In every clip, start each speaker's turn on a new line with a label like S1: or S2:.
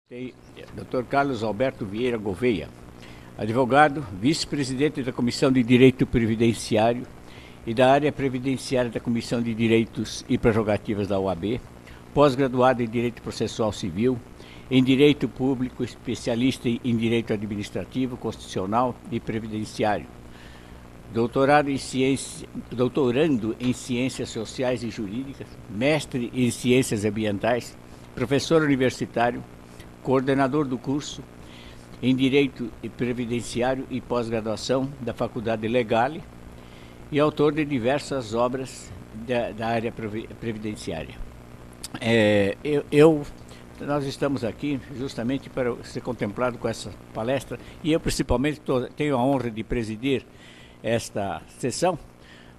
S1: Dr. Carlos Alberto Vieira Gouveia, advogado, vice-presidente da Comissão de Direito Previdenciário e da área previdenciária da Comissão de Direitos e Prerrogativas da OAB, pós-graduado em Direito Processual Civil, em Direito Público, especialista em Direito Administrativo, Constitucional e Previdenciário, doutorando em Ciências Sociais e Jurídicas, mestre em Ciências Ambientais, professor universitário, coordenador do curso em Direito Previdenciário e Pós-Graduação da Faculdade Legale e autor de diversas obras da área previdenciária. Nós estamos aqui justamente para ser contemplado com essa palestra e eu principalmente tenho a honra de presidir esta sessão,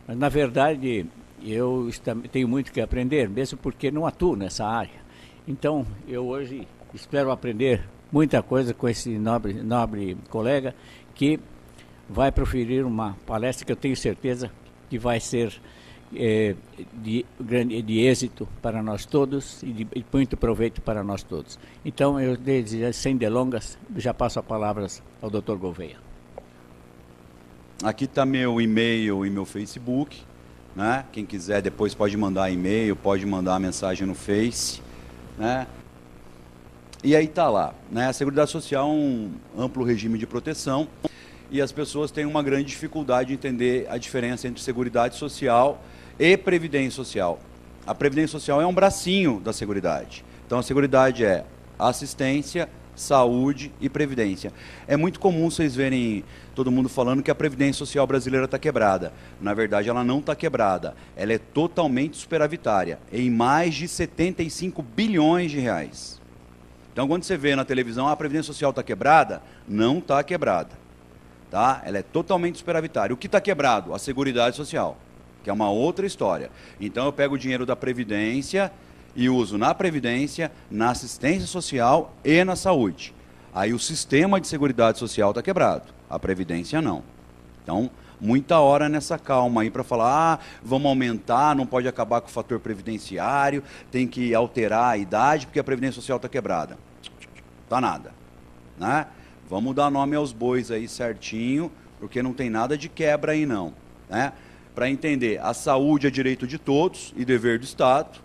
S1: mas na verdade eu tenho muito que aprender, mesmo porque não atuo nessa área. Então eu hoje espero aprender muita coisa com esse nobre colega que vai proferir uma palestra que eu tenho certeza que vai ser de êxito para nós todos e de muito proveito para nós todos. Então, eu, sem delongas, já passo a palavra ao Dr. Gouveia.
S2: Aqui está meu e-mail e meu Facebook, né? Quem quiser depois pode mandar e-mail, pode mandar mensagem no Face, né? E aí está lá, né? A Seguridade Social é um amplo regime de proteção e as pessoas têm uma grande dificuldade de entender a diferença entre Seguridade Social e Previdência Social. A Previdência Social é um bracinho da Seguridade. Então a Seguridade é assistência, saúde e previdência. É muito comum vocês verem todo mundo falando que a Previdência Social brasileira está quebrada. Na verdade, ela não está quebrada. Ela é totalmente superavitária, em mais de 75 bilhões de reais. Então, quando você vê na televisão, a Previdência Social está quebrada, não está quebrada. Tá? Ela é totalmente superavitária. O que está quebrado? A Seguridade Social, que é uma outra história. Então, eu pego o dinheiro da Previdência e uso na Previdência, na assistência social e na saúde. Aí o sistema de Seguridade Social está quebrado, a Previdência não. Então, muita hora nessa calma aí para falar, vamos aumentar, não pode acabar com o fator previdenciário, tem que alterar a idade porque a Previdência Social está quebrada. Tá nada, né? Vamos dar nome aos bois aí certinho, porque não tem nada de quebra aí não, né? Para entender, a saúde é direito de todos e dever do Estado,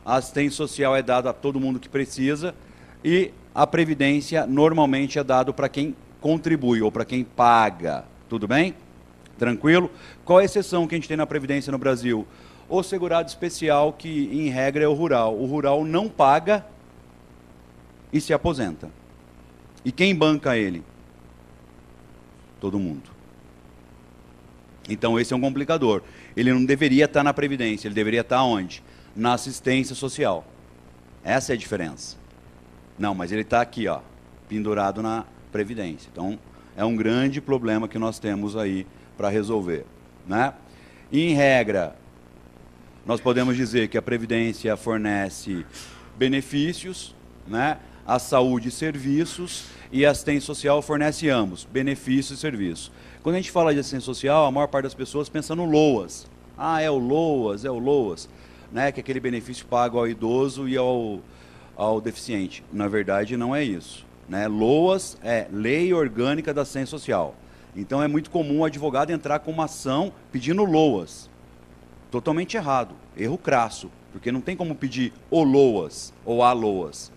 S2: a assistência social é dada a todo mundo que precisa e a previdência normalmente é dado para quem contribui ou para quem paga, tudo bem? Tranquilo? Qual a exceção que a gente tem na previdência no Brasil? O segurado especial, que em regra é o rural. O rural não paga e se aposenta. E quem banca ele? Todo mundo. Então esse é um complicador. Ele não deveria estar na previdência, ele deveria estar onde? Na assistência social. Essa é a diferença. Não, mas ele está aqui, ó, pendurado na previdência. Então é um grande problema que nós temos aí para resolver, né? Em regra, nós podemos dizer que a previdência fornece benefícios, né? A saúde serviços e a assistência social fornece ambos, benefícios e serviços. Quando a gente fala de assistência social, a maior parte das pessoas pensa no LOAS. Ah, é o LOAS, né? Que é aquele benefício pago ao idoso e ao deficiente. Na verdade, não é isso, né? LOAS é Lei Orgânica da Assistência Social. Então é muito comum o advogado entrar com uma ação pedindo LOAS. Totalmente errado, erro crasso, porque não tem como pedir o LOAS ou a LOAS,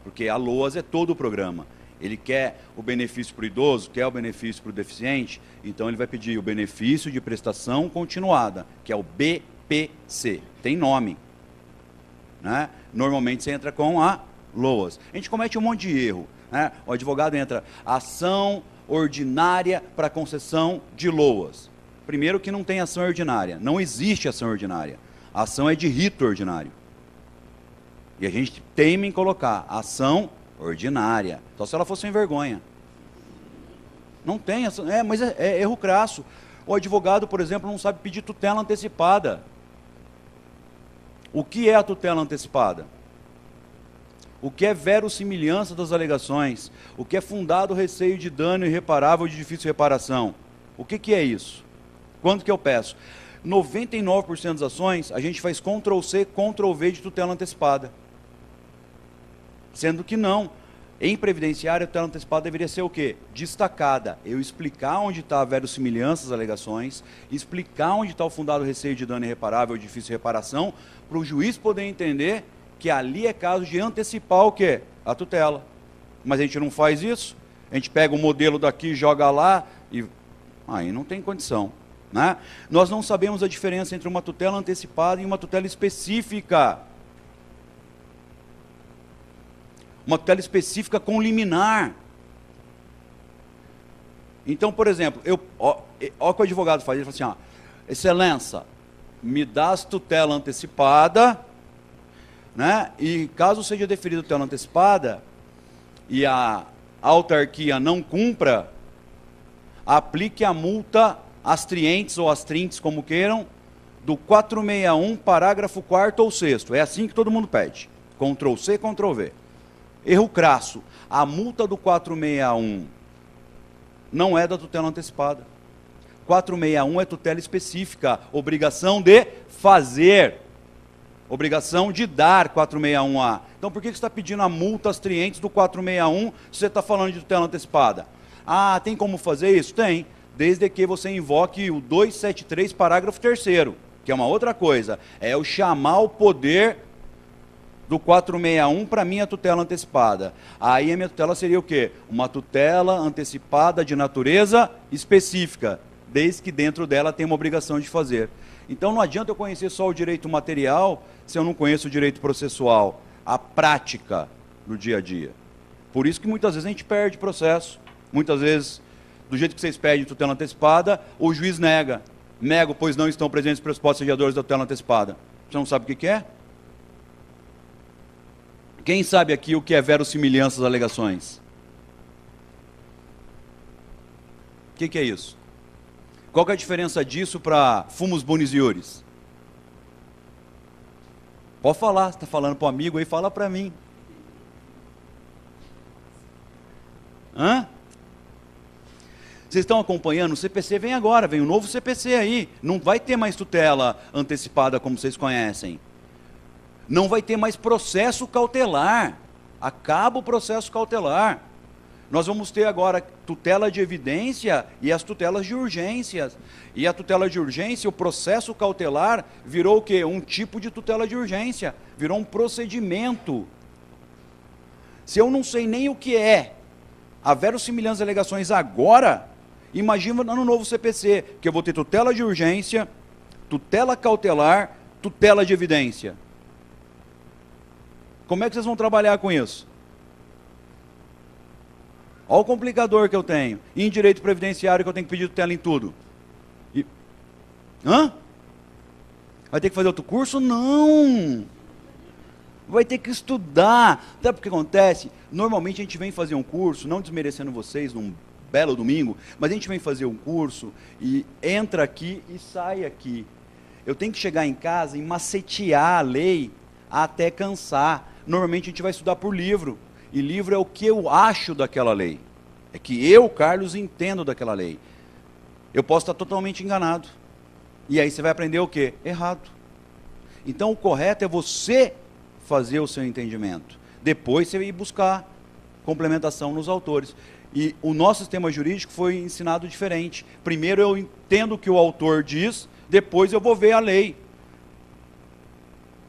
S2: porque a LOAS é todo o programa. Ele quer o benefício para o idoso, quer o benefício para o deficiente, então ele vai pedir o benefício de prestação continuada, que é o BPC, tem nome, né? Normalmente você entra com a LOAS. A gente comete um monte de erro, né? O advogado entra, ação ordinária para concessão de LOAS. Primeiro que não tem ação ordinária, não existe ação ordinária. A ação é de rito ordinário. E a gente teima em colocar ação ordinária, só se ela fosse sem vergonha. Não tem ação, mas é erro crasso. O advogado, por exemplo, não sabe pedir tutela antecipada. O que é a tutela antecipada? O que é verossimilhança das alegações? O que é fundado receio de dano irreparável de difícil reparação? O que é isso? Quanto que eu peço? 99% das ações, a gente faz Ctrl+C, Ctrl+V de tutela antecipada. Sendo que não. Em previdenciária, a tutela antecipada deveria ser o quê? Destacada. Eu explicar onde está a verossimilhança das alegações, explicar onde está o fundado receio de dano irreparável ou difícil reparação, para o juiz poder entender que ali é caso de antecipar o quê? A tutela. Mas a gente não faz isso, a gente pega o modelo daqui, joga lá, e aí não tem condição. Né? Nós não sabemos a diferença entre uma tutela antecipada e uma tutela específica. Uma tutela específica com liminar. Então, por exemplo, olha o que o advogado faz, ele fala assim, ó, excelência, me dá as tutela antecipada, né? E caso seja deferida a tutela antecipada e a autarquia não cumpra, aplique a multa às trientes ou às trintes, como queiram, do 461, parágrafo 4º ou 6º. É assim que todo mundo pede. Ctrl C, Ctrl V. Erro crasso. A multa do 461 não é da tutela antecipada. 461 é tutela específica, obrigação de fazer, obrigação de dar 461A. Então por que você está pedindo a multa às trientes do 461 se você está falando de tutela antecipada? Ah, tem como fazer isso? Tem, desde que você invoque o 273, parágrafo 3º, que é uma outra coisa, é o chamar o poder do 461 para minha tutela antecipada. Aí a minha tutela seria o quê? Uma tutela antecipada de natureza específica, desde que dentro dela tem uma obrigação de fazer. Então não adianta eu conhecer só o direito material se eu não conheço o direito processual, a prática do dia a dia. Por isso que muitas vezes a gente perde processo. Muitas vezes, do jeito que vocês pedem tutela antecipada, o juiz nega. Nego, pois não estão presentes os pressupostos sediadores da tutela antecipada. Você não sabe o que é? Quem sabe aqui o que é verossimilhança das alegações? O que é isso? Qual que é a diferença disso para fumus bonis iuris? Pode falar, você está falando para o amigo aí, fala para mim. Hã? Vocês estão acompanhando? O CPC vem agora, vem um novo CPC aí. Não vai ter mais tutela antecipada como vocês conhecem. Não vai ter mais processo cautelar. Acaba o processo cautelar. Nós vamos ter agora tutela de evidência e as tutelas de urgências. E a tutela de urgência, o processo cautelar, virou o quê? Um tipo de tutela de urgência. Virou um procedimento. Se eu não sei nem o que é a verossimilhança das alegações agora, imagina no novo CPC, que eu vou ter tutela de urgência, tutela cautelar, tutela de evidência. Como é que vocês vão trabalhar com isso? Olha o complicador que eu tenho. E em direito previdenciário que eu tenho que pedir tutela em tudo. Hã? Vai ter que fazer outro curso? Não! Vai ter que estudar. Sabe o que acontece? Normalmente a gente vem fazer um curso, não desmerecendo vocês num belo domingo, mas a gente vem fazer um curso e entra aqui e sai aqui. Eu tenho que chegar em casa e macetear a lei até cansar. Normalmente a gente vai estudar por livro. E livro é o que eu acho daquela lei. É que eu, Carlos, entendo daquela lei. Eu posso estar totalmente enganado. E aí você vai aprender o quê? Errado. Então o correto é você fazer o seu entendimento. Depois você ir buscar complementação nos autores. E o nosso sistema jurídico foi ensinado diferente. Primeiro eu entendo o que o autor diz, depois eu vou ver a lei.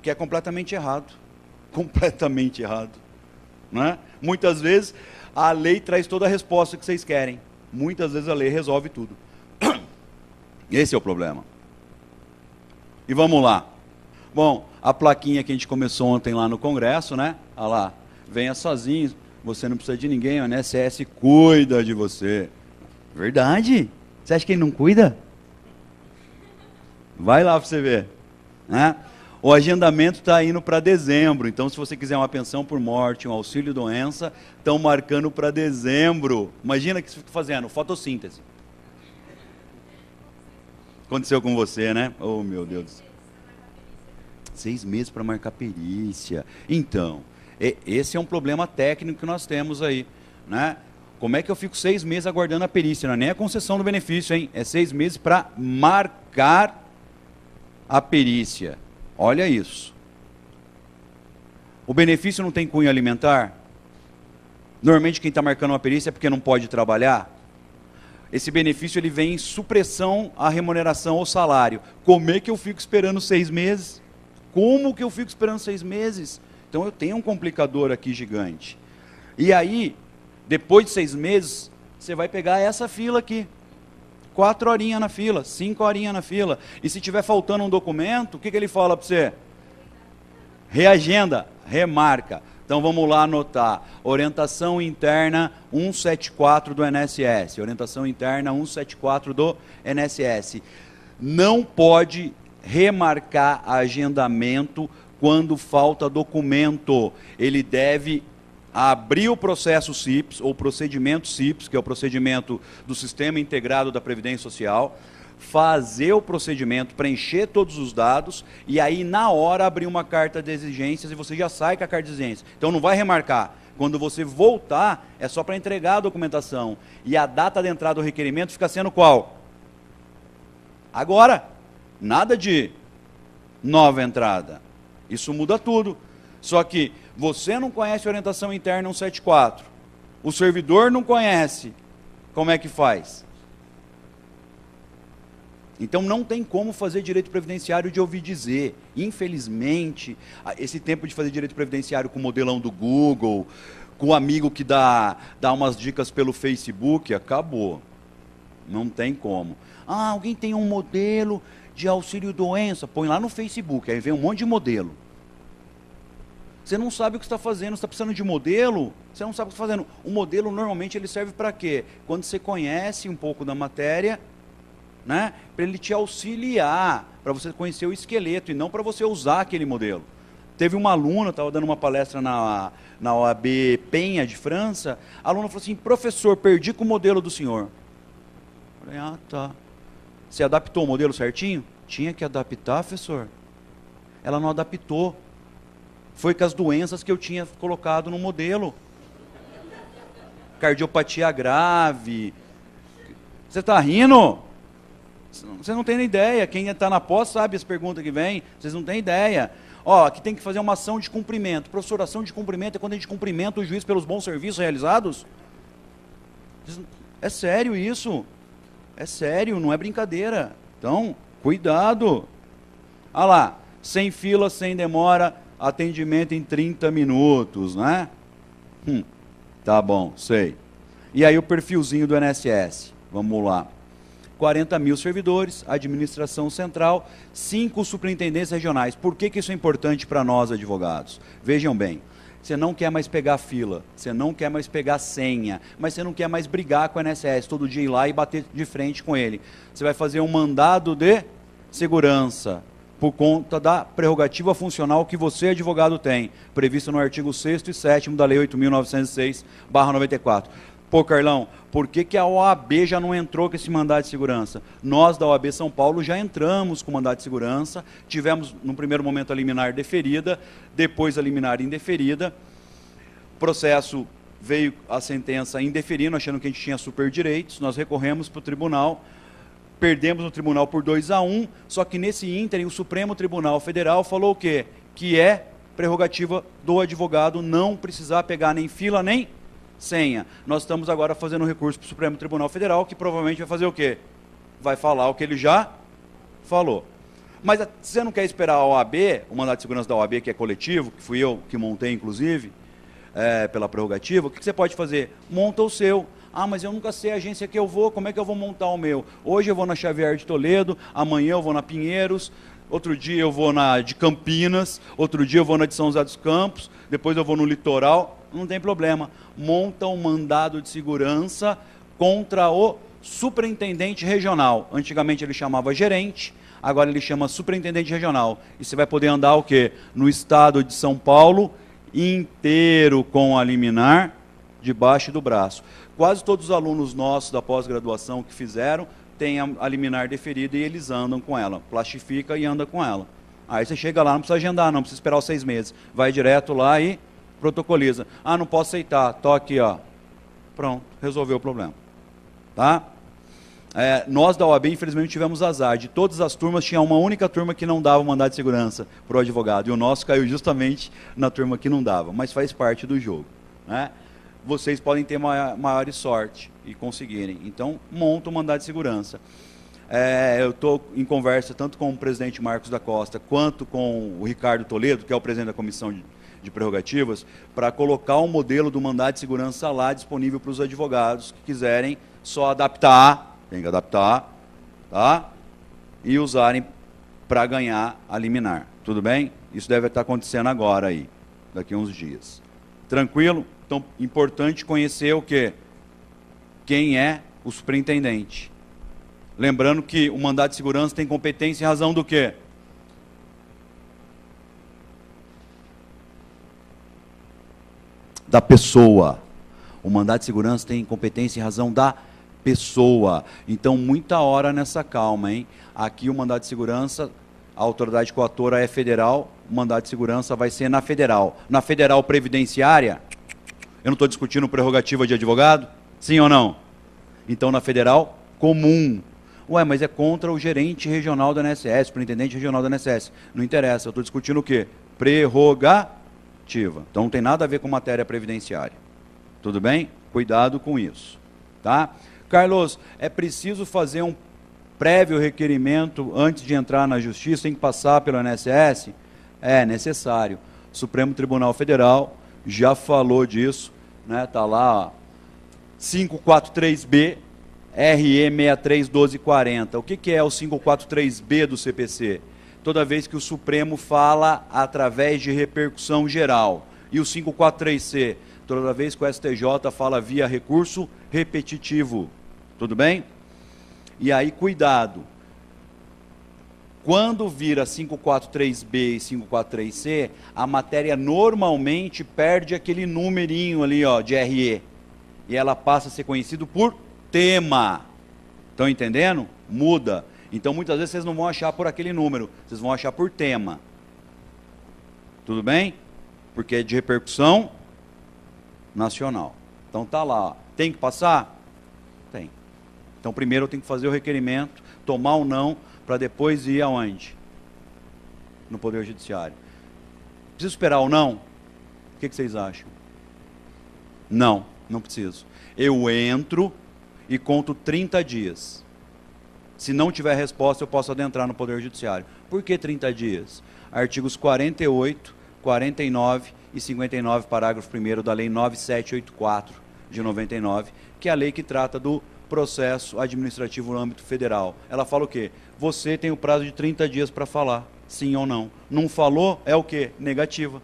S2: Que é completamente errado. Completamente errado. Né? Muitas vezes a lei traz toda a resposta que vocês querem. Muitas vezes a lei resolve tudo. Esse é o problema. E vamos lá. Bom, a plaquinha que a gente começou ontem lá no Congresso, né? Olha lá, venha sozinho, você não precisa de ninguém, o INSS cuida de você. Verdade? Você acha que ele não cuida? Vai lá para você ver. Né? O agendamento está indo para dezembro, então se você quiser uma pensão por morte, um auxílio doença, estão marcando para dezembro. Imagina o que você fica fazendo, fotossíntese. Aconteceu com você, né? Oh, meu Deus. 6 meses para marcar perícia. Então, esse é um problema técnico que nós temos aí, né? Como é que eu fico 6 meses aguardando a perícia? Não é nem a concessão do benefício, hein? É 6 meses para marcar a perícia. Olha isso. O benefício não tem cunho alimentar? Normalmente quem está marcando uma perícia é porque não pode trabalhar. Esse benefício ele vem em supressão à remuneração ou salário. Como é que eu fico esperando 6 meses? Como que eu fico esperando 6 meses? Então eu tenho um complicador aqui gigante. E aí, depois de 6 meses, você vai pegar essa fila aqui. 4 horinhas na fila, 5 horinhas na fila. E se tiver faltando um documento, o que ele fala para você? Reagenda, remarca. Então vamos lá anotar. Orientação interna 174 do INSS. Orientação interna 174 do INSS. Não pode remarcar agendamento quando falta documento. Ele deve abrir o processo CIPS, ou procedimento CIPS, que é o procedimento do Sistema Integrado da Previdência Social, fazer o procedimento, preencher todos os dados, e aí na hora abrir uma carta de exigências e você já sai com a carta de exigências. Então não vai remarcar. Quando você voltar, é só para entregar a documentação. E a data de entrada do requerimento fica sendo qual? Agora. Nada de nova entrada. Isso muda tudo. Só que você não conhece a orientação interna 174. O servidor não conhece. Como é que faz? Então não tem como fazer direito previdenciário de ouvir dizer. Infelizmente, esse tempo de fazer direito previdenciário com o modelão do Google, com o amigo que dá umas dicas pelo Facebook, acabou. Não tem como. Ah, alguém tem um modelo de auxílio doença, põe lá no Facebook, aí vem um monte de modelo. Você não sabe o que está fazendo, você está precisando de modelo, você não sabe o que está fazendo. O modelo normalmente ele serve para quê? Quando você conhece um pouco da matéria, né, para ele te auxiliar, para você conhecer o esqueleto e não para você usar aquele modelo. Teve uma aluna, estava dando uma palestra na OAB Penha de França, a aluna falou assim: professor, perdi com o modelo do senhor. Eu falei: ah, tá. Você adaptou o modelo certinho? Tinha que adaptar, professor. Ela não adaptou. Foi com as doenças que eu tinha colocado no modelo. Cardiopatia grave. Você está rindo? Você não tem nem ideia. Quem está na pós sabe as perguntas que vêm. Vocês não têm ideia. Ó, aqui tem que fazer uma ação de cumprimento. Professor, ação de cumprimento é quando a gente cumprimenta o juiz pelos bons serviços realizados? É sério isso. É sério, não é brincadeira. Então, cuidado. Olha lá, sem fila, sem demora, atendimento em 30 minutos, né? Tá bom, sei. E aí o perfilzinho do INSS. Vamos lá. 40 mil servidores, administração central, 5 superintendências regionais. Por que isso é importante para nós, advogados? Vejam bem. Você não quer mais pegar fila, você não quer mais pegar senha, mas você não quer mais brigar com o INSS, todo dia ir lá e bater de frente com ele. Você vai fazer um mandado de segurança, por conta da prerrogativa funcional que você, advogado, tem, prevista no artigo 6º e 7º da Lei 8.906/94. Pô, Carlão, por que a OAB já não entrou com esse mandado de segurança? Nós, da OAB São Paulo, já entramos com o mandado de segurança, tivemos, no primeiro momento, a liminar deferida, depois a liminar indeferida. O processo veio a sentença indeferindo, achando que a gente tinha super direitos, nós recorremos para o tribunal, perdemos no tribunal por 2-1, só que nesse ínterim, o Supremo Tribunal Federal falou o quê? Que é prerrogativa do advogado não precisar pegar nem fila, nem senha. Nós estamos agora fazendo um recurso para o Supremo Tribunal Federal, que provavelmente vai fazer o quê? Vai falar o que ele já falou. Mas se você não quer esperar a OAB, o mandado de segurança da OAB, que é coletivo, que fui eu que montei, inclusive, pela prerrogativa, o que você pode fazer? Monta o seu. Ah, mas eu nunca sei a agência que eu vou, como é que eu vou montar o meu? Hoje eu vou na Xavier de Toledo, amanhã eu vou na Pinheiros, outro dia eu vou na de Campinas, outro dia eu vou na de São José dos Campos, depois eu vou no litoral. Não tem problema, monta um mandado de segurança contra o superintendente regional. Antigamente ele chamava gerente, agora ele chama superintendente regional. E você vai poder andar o quê? No estado de São Paulo inteiro com a liminar debaixo do braço. Quase todos os alunos nossos da pós-graduação que fizeram têm a liminar deferida e eles andam com ela. Plastifica e anda com ela. Aí você chega lá, não precisa agendar, não precisa esperar os 6 meses. Vai direto lá e protocoliza. Ah, não posso aceitar. Tô aqui, ó. Pronto, resolveu o problema. Tá? Nós da OAB, infelizmente, tivemos azar. De todas as turmas, tinha uma única turma que não dava o mandado de segurança para o advogado. E o nosso caiu justamente na turma que não dava. Mas faz parte do jogo. Né? vocês podem ter maior sorte e conseguirem. Então, monta o mandado de segurança. Eu estou em conversa tanto com o presidente Marcos da Costa, quanto com o Ricardo Toledo, que é o presidente da Comissão de Prerrogativas, para colocar um modelo do mandado de segurança lá disponível para os advogados que quiserem só adaptar, tem que adaptar, tá? E usarem para ganhar a liminar. Tudo bem? Isso deve estar acontecendo agora aí, daqui a uns dias. Tranquilo? Então, importante conhecer o quê? Quem é o superintendente. Lembrando que o mandado de segurança tem competência em razão do quê? Da pessoa. O mandado de segurança tem competência em razão da pessoa. Então, muita hora nessa calma, hein? Aqui o mandado de segurança, a autoridade coatora é federal, o mandado de segurança vai ser na federal. Na federal previdenciária, eu não estou discutindo prerrogativa de advogado? Sim ou não? Então, na federal, comum. Ué, mas é contra o gerente regional da INSS, superintendente regional da INSS. Não interessa, eu estou discutindo o quê? Prerrogativa. Então não tem nada a ver com matéria previdenciária. Tudo bem? Cuidado com isso. Tá? Carlos, é preciso fazer um prévio requerimento antes de entrar na justiça, tem que passar pelo INSS? É necessário. O Supremo Tribunal Federal já falou disso, né? Está lá, ó, 543B, RE 631240. O que é o 543B do CPC? Toda vez que o Supremo fala através de repercussão geral. E o 543C? Toda vez que o STJ fala via recurso repetitivo. Tudo bem? E aí, cuidado. Quando vira 543B e 543C, a matéria normalmente perde aquele numerinho ali, ó, de RE. E ela passa a ser conhecida por tema. Estão entendendo? Muda. Então, muitas vezes, vocês não vão achar por aquele número, vocês vão achar por tema. Tudo bem? Porque é de repercussão nacional. Então, tá lá. Ó. Tem que passar? Tem. Então, primeiro eu tenho que fazer o requerimento, tomar o não, para depois ir aonde? No Poder Judiciário. Preciso esperar o não? O que vocês acham? Não, não preciso. Eu entro e conto 30 dias. Se não tiver resposta, eu posso adentrar no Poder Judiciário. Por que 30 dias? Artigos 48, 49 e 59, parágrafo 1º da Lei 9784 de 99, que é a lei que trata do processo administrativo no âmbito federal. Ela fala o quê? Você tem o prazo de 30 dias para falar, sim ou não. Não falou, é o quê? Negativa.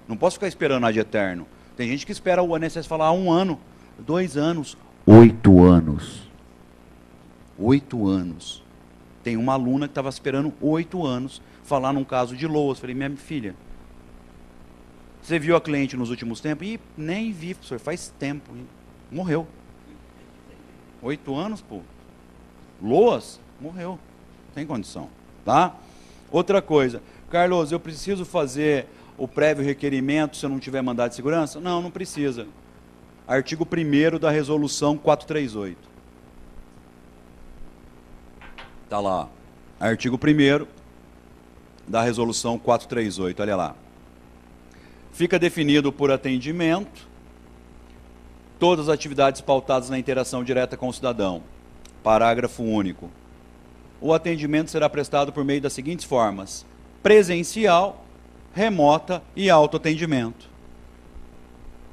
S2: Não posso ficar esperando ad eterno. Tem gente que espera o INSS falar 1 ano, 2 anos, 8 anos. 8 anos. Tem uma aluna que estava esperando 8 anos falar num caso de LOAS. Falei, minha filha, você viu a cliente nos últimos tempos? Ih, nem vi, professor, faz tempo. Morreu. 8 anos, pô. LOAS? Morreu. Tem condição, tá? Outra coisa. Carlos, eu preciso fazer o prévio requerimento se eu não tiver mandado de segurança? Não, não precisa. Artigo 1º da resolução 438. Está lá. Artigo 1º da resolução 438, olha lá. Fica definido por atendimento todas as atividades pautadas na interação direta com o cidadão. Parágrafo único. O atendimento será prestado por meio das seguintes formas: presencial, remota e autoatendimento.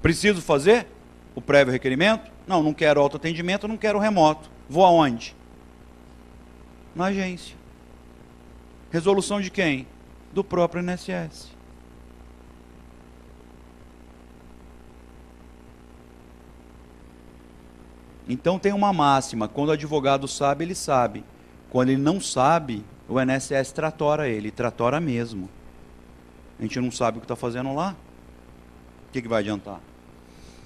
S2: Preciso fazer o prévio requerimento? Não, não quero autoatendimento, não quero remoto. Vou aonde? Na agência. Resolução de quem? Do próprio INSS. Então tem uma máxima, quando o advogado sabe, ele sabe. Quando ele não sabe, o INSS tratora ele, tratora mesmo. A gente não sabe o que está fazendo lá. O que vai adiantar?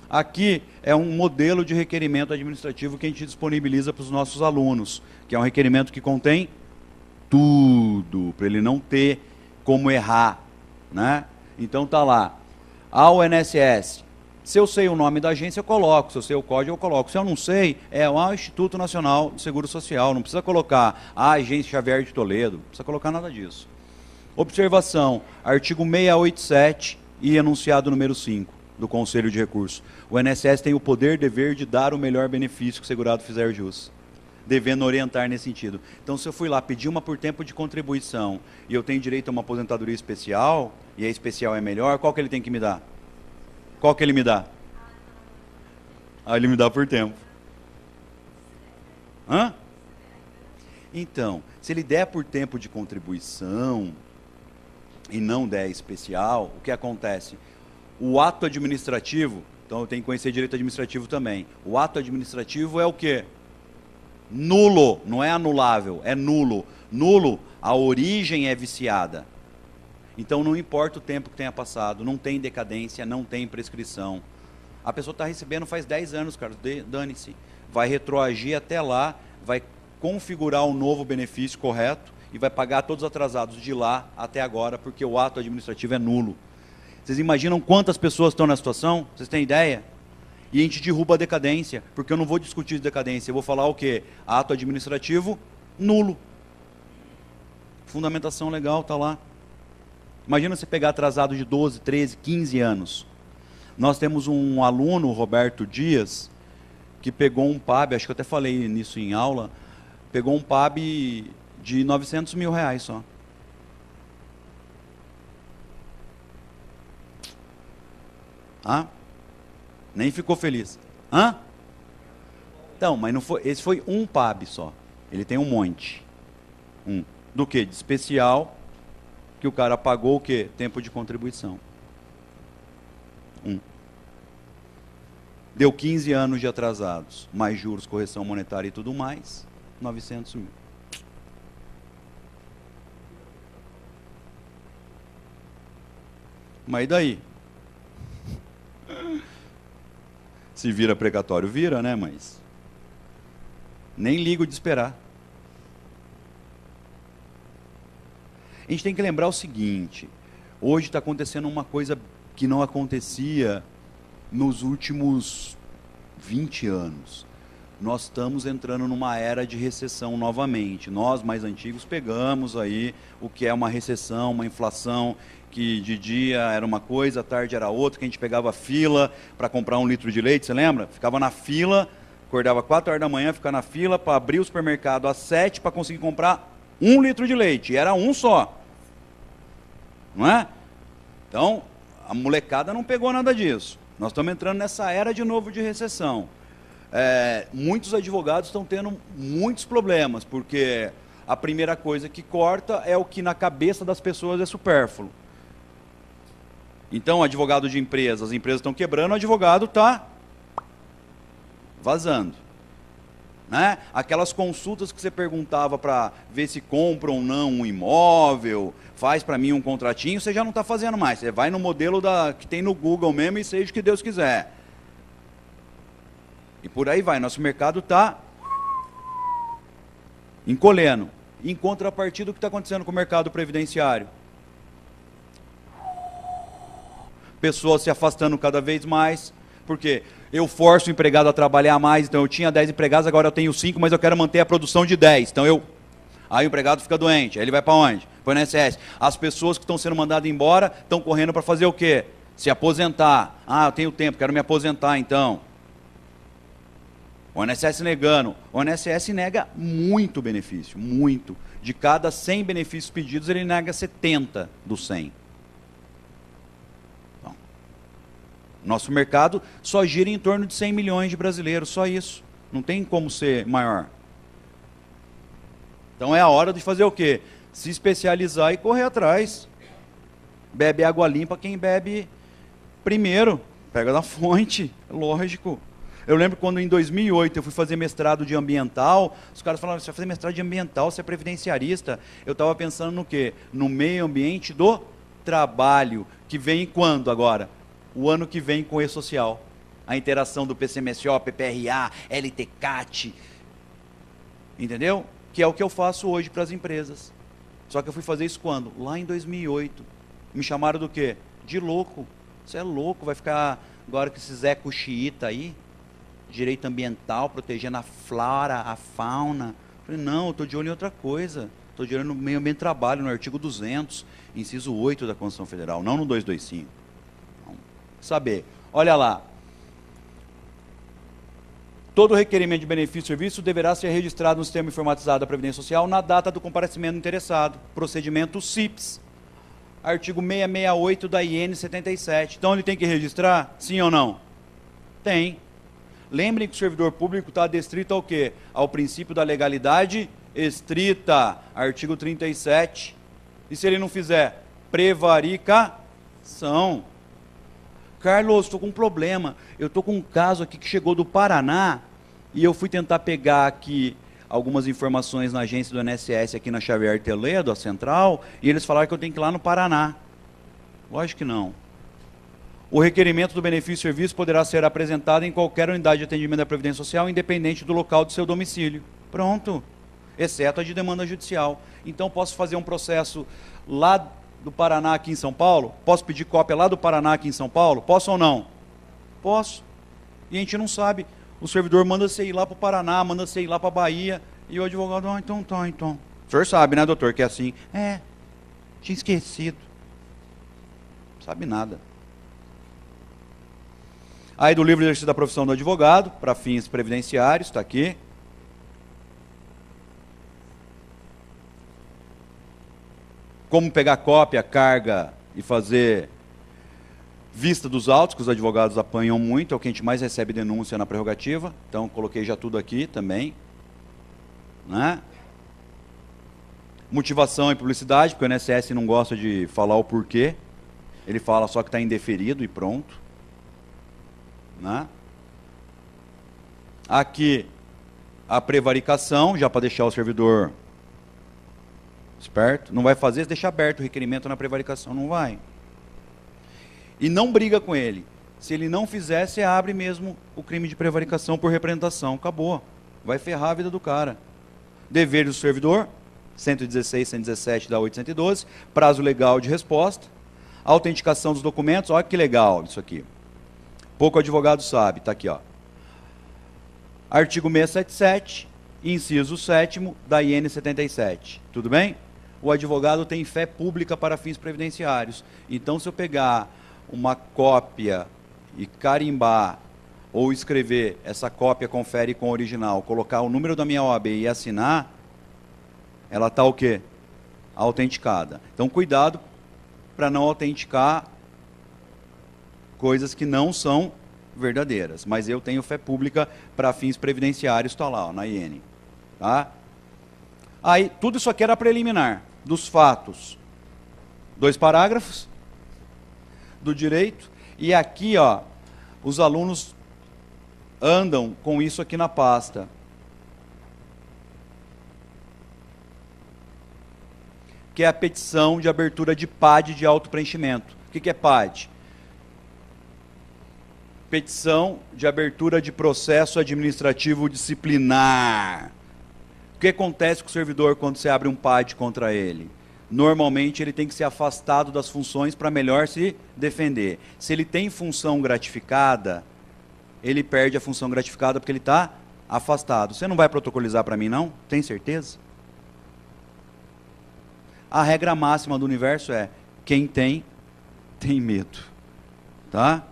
S2: Aqui é um modelo de requerimento administrativo que a gente disponibiliza para os nossos alunos, que é um requerimento que contém tudo, para ele não ter como errar, né? Então tá lá, ao INSS, se eu sei o nome da agência eu coloco, se eu sei o código eu coloco, se eu não sei, é o Instituto Nacional de Seguro Social, não precisa colocar a Agência Xavier de Toledo, não precisa colocar nada disso. Observação, artigo 687 e enunciado número 5 do Conselho de Recursos. O INSS tem o poder, dever de dar o melhor benefício que o segurado fizer jus, devendo orientar nesse sentido. Então, se eu fui lá pedir uma por tempo de contribuição e eu tenho direito a uma aposentadoria especial, e a especial é melhor, qual que ele tem que me dar? Qual que ele me dá? Ah, ele me dá por tempo. Hã? Então, se ele der por tempo de contribuição e não der especial, o que acontece? O ato administrativo, então eu tenho que conhecer direito administrativo também. O ato administrativo é o quê? Nulo, não é anulável, é nulo. Nulo, a origem é viciada. Então não importa o tempo que tenha passado, não tem decadência, não tem prescrição. A pessoa está recebendo faz 10 anos, cara, dane-se. Vai retroagir até lá, vai configurar um novo benefício correto e vai pagar todos os atrasados de lá até agora, porque o ato administrativo é nulo. Vocês imaginam quantas pessoas estão na situação? Vocês têm ideia? E a gente derruba a decadência, porque eu não vou discutir decadência, eu vou falar o quê? Ato administrativo nulo. Fundamentação legal está lá. Imagina você pegar atrasado de 12, 13, 15 anos. Nós temos um aluno, o Roberto Dias, que pegou um PAB, acho que eu até falei nisso em aula, pegou um PAB de R$900 mil só. Ah? Nem ficou feliz. Hã? Então, mas não foi, esse foi um PAB só. Ele tem um monte. Do que? De especial, que o cara pagou o quê? Tempo de contribuição. Deu 15 anos de atrasados, mais juros, correção monetária e tudo mais, 900 mil. Mas e daí? Se vira precatório, vira, né? Mas nem ligo de esperar. A gente tem que lembrar o seguinte, hoje está acontecendo uma coisa que não acontecia nos últimos 20 anos. Nós estamos entrando numa era de recessão novamente. Nós, mais antigos, pegamos aí o que é uma recessão, uma inflação, que de dia era uma coisa, à tarde era outra, que a gente pegava fila para comprar 1 litro de leite, você lembra? Ficava na fila, acordava 4 horas da manhã, ficava na fila para abrir o supermercado às 7 para conseguir comprar 1 litro de leite. E era um só. Não é? Então, a molecada não pegou nada disso. Nós estamos entrando nessa era de novo de recessão. Muitos advogados estão tendo muitos problemas, porque a primeira coisa que corta é o que na cabeça das pessoas é supérfluo. Então, advogado de empresas, as empresas estão quebrando, o advogado está vazando. Né? Aquelas consultas que você perguntava para ver se compra ou não um imóvel, faz para mim um contratinho, você já não está fazendo mais. Você vai no modelo que tem no Google mesmo e seja o que Deus quiser. E por aí vai. Nosso mercado está encolhendo. Em contrapartida, o que está acontecendo com o mercado previdenciário? Pessoas se afastando cada vez mais. Por quê? Eu forço o empregado a trabalhar mais, então eu tinha 10 empregados, agora eu tenho 5, mas eu quero manter a produção de 10. Então aí o empregado fica doente, aí ele vai para onde? Para o INSS. As pessoas que estão sendo mandadas embora estão correndo para fazer o quê? Se aposentar. Ah, eu tenho tempo, quero me aposentar então. O INSS negando. O INSS nega muito benefício, muito. De cada 100 benefícios pedidos, ele nega 70 dos 100. Então, nosso mercado só gira em torno de 100 milhões de brasileiros, só isso. Não tem como ser maior. Então é a hora de fazer o quê? Se especializar e correr atrás. Bebe água limpa quem bebe primeiro. Pega da fonte, lógico. Eu lembro quando em 2008 eu fui fazer mestrado de ambiental, os caras falaram, você vai fazer mestrado de ambiental, você é previdenciarista. Eu estava pensando no quê? No meio ambiente do trabalho, que vem quando agora? O ano que vem com o E-Social. A interação do PCMSO, PPRA, LTCAT, entendeu? Que é o que eu faço hoje para as empresas. Só que eu fui fazer isso quando? Lá em 2008. Me chamaram do quê? De louco. Você é louco, vai ficar agora com esse Zé Cuxiita aí? Direito ambiental, protegendo a flora, a fauna. Eu falei, não, eu estou de olho em outra coisa. Estou de olho no meio ambiente de trabalho, no artigo 200, inciso 8 da Constituição Federal, não no 225. Então, saber, Olha lá. Todo requerimento de benefício ou serviço deverá ser registrado no sistema informatizado da Previdência Social na data do comparecimento do interessado. Procedimento CIPS. Artigo 668 da IN 77. Então ele tem que registrar? Sim ou não? Tem. Lembrem que o servidor público está adstrito ao quê? Ao princípio da legalidade estrita. Artigo 37. E se ele não fizer? Prevaricação. Carlos, estou com um problema. Eu estou com um caso aqui que chegou do Paraná e eu fui tentar pegar aqui algumas informações na agência do INSS aqui na Xavier Toledo, a central, e eles falaram que eu tenho que ir lá no Paraná. Lógico que não. O requerimento do benefício e serviço poderá ser apresentado em qualquer unidade de atendimento da Previdência Social, independente do local do seu domicílio. Pronto. Exceto a de demanda judicial. Então, posso fazer um processo lá do Paraná aqui em São Paulo? Posso pedir cópia lá do Paraná aqui em São Paulo? Posso ou não? Posso. E a gente não sabe. O servidor manda você ir lá para o Paraná, manda você ir lá para a Bahia, e o advogado, então. O senhor sabe, né, doutor, que é assim? Tinha esquecido. Não sabe nada. Aí do livro de exercício da profissão do advogado, para fins previdenciários, está aqui. Como pegar cópia, carga e fazer vista dos autos, que os advogados apanham muito, é o que a gente mais recebe denúncia na prerrogativa. Então, coloquei já tudo aqui também. Né? Motivação e publicidade, porque o INSS não gosta de falar o porquê. Ele fala só que está indeferido e pronto. Né? Aqui, a prevaricação, já para deixar o servidor esperto. Não vai fazer, deixa aberto o requerimento na prevaricação, não vai. E não briga com ele. Se ele não fizer, você abre mesmo o crime de prevaricação por representação. Acabou. Vai ferrar a vida do cara. Dever do servidor, 116, 117 da 812, prazo legal de resposta, autenticação dos documentos, olha que legal isso aqui. Pouco advogado sabe, está aqui, ó. Artigo 677, inciso 7º da IN 77. Tudo bem? O advogado tem fé pública para fins previdenciários. Então, se eu pegar uma cópia e carimbar, ou escrever, essa cópia confere com o original, colocar o número da minha OAB e assinar, ela está o quê? Autenticada. Então, cuidado para não autenticar coisas que não são verdadeiras. Mas eu tenho fé pública para fins previdenciários, está lá, ó, na IN. Tá? Aí, tudo isso aqui era preliminar. Dos fatos, 2 parágrafos do direito, e aqui, ó, os alunos andam com isso aqui na pasta. Que é a petição de abertura de PAD de autopreenchimento. O que é PAD? Petição de abertura de processo administrativo disciplinar. O que acontece com o servidor quando você abre um PAD contra ele? Normalmente ele tem que ser afastado das funções para melhor se defender. Se ele tem função gratificada, ele perde a função gratificada porque ele está afastado. Você não vai protocolizar para mim, não? Tem certeza? A regra máxima do universo é: quem tem, tem medo. Tá?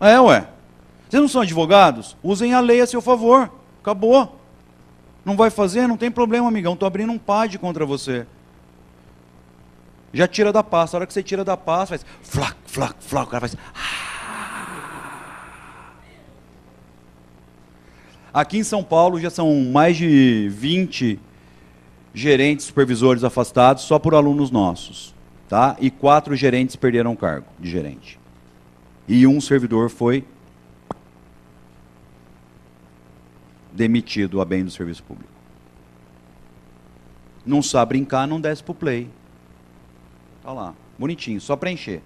S2: Ué. Vocês não são advogados? Usem a lei a seu favor. Acabou. Não vai fazer? Não tem problema, amigão. Estou abrindo um PAD contra você. Já tira da pasta. A hora que você tira da pasta, faz flac, flac, flac. O cara faz... Aqui em São Paulo já são mais de 20 gerentes, supervisores afastados só por alunos nossos. Tá? E 4 gerentes perderam o cargo de gerente. E um servidor foi demitido a bem do serviço público. Não sabe brincar, não desce para o play. Tá lá, bonitinho, só preencher.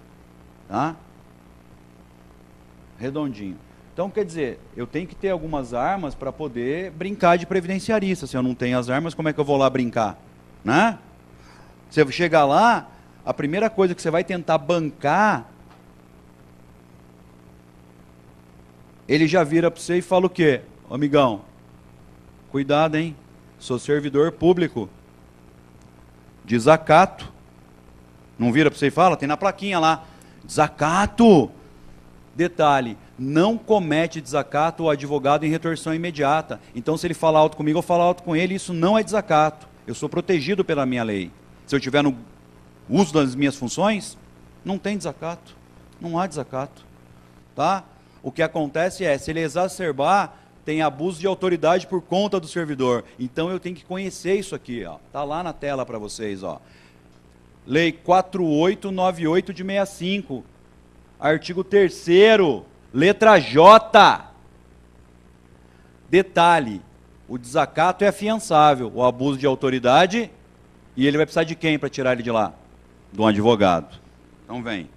S2: Tá? Redondinho. Então, quer dizer, eu tenho que ter algumas armas para poder brincar de previdenciarista. Se eu não tenho as armas, como é que eu vou lá brincar? Né? Você chegar lá, a primeira coisa que você vai tentar bancar, ele já vira para você e fala o quê? Ô, amigão, cuidado, hein? Sou servidor público. Desacato. Não vira para você e fala? Tem na plaquinha lá. Desacato. Detalhe, não comete desacato o advogado em retorção imediata. Então, se ele falar alto comigo, eu falo alto com ele, isso não é desacato. Eu sou protegido pela minha lei. Se eu tiver no uso das minhas funções, não tem desacato. Não há desacato. Tá? O que acontece é, se ele exacerbar, tem abuso de autoridade por conta do servidor. Então, eu tenho que conhecer isso aqui. Está lá na tela para vocês. Ó. Lei 4898 de 65. Artigo 3º, letra J. Detalhe, o desacato é afiançável, o abuso de autoridade, e ele vai precisar de quem para tirar ele de lá? De um advogado. Então vem.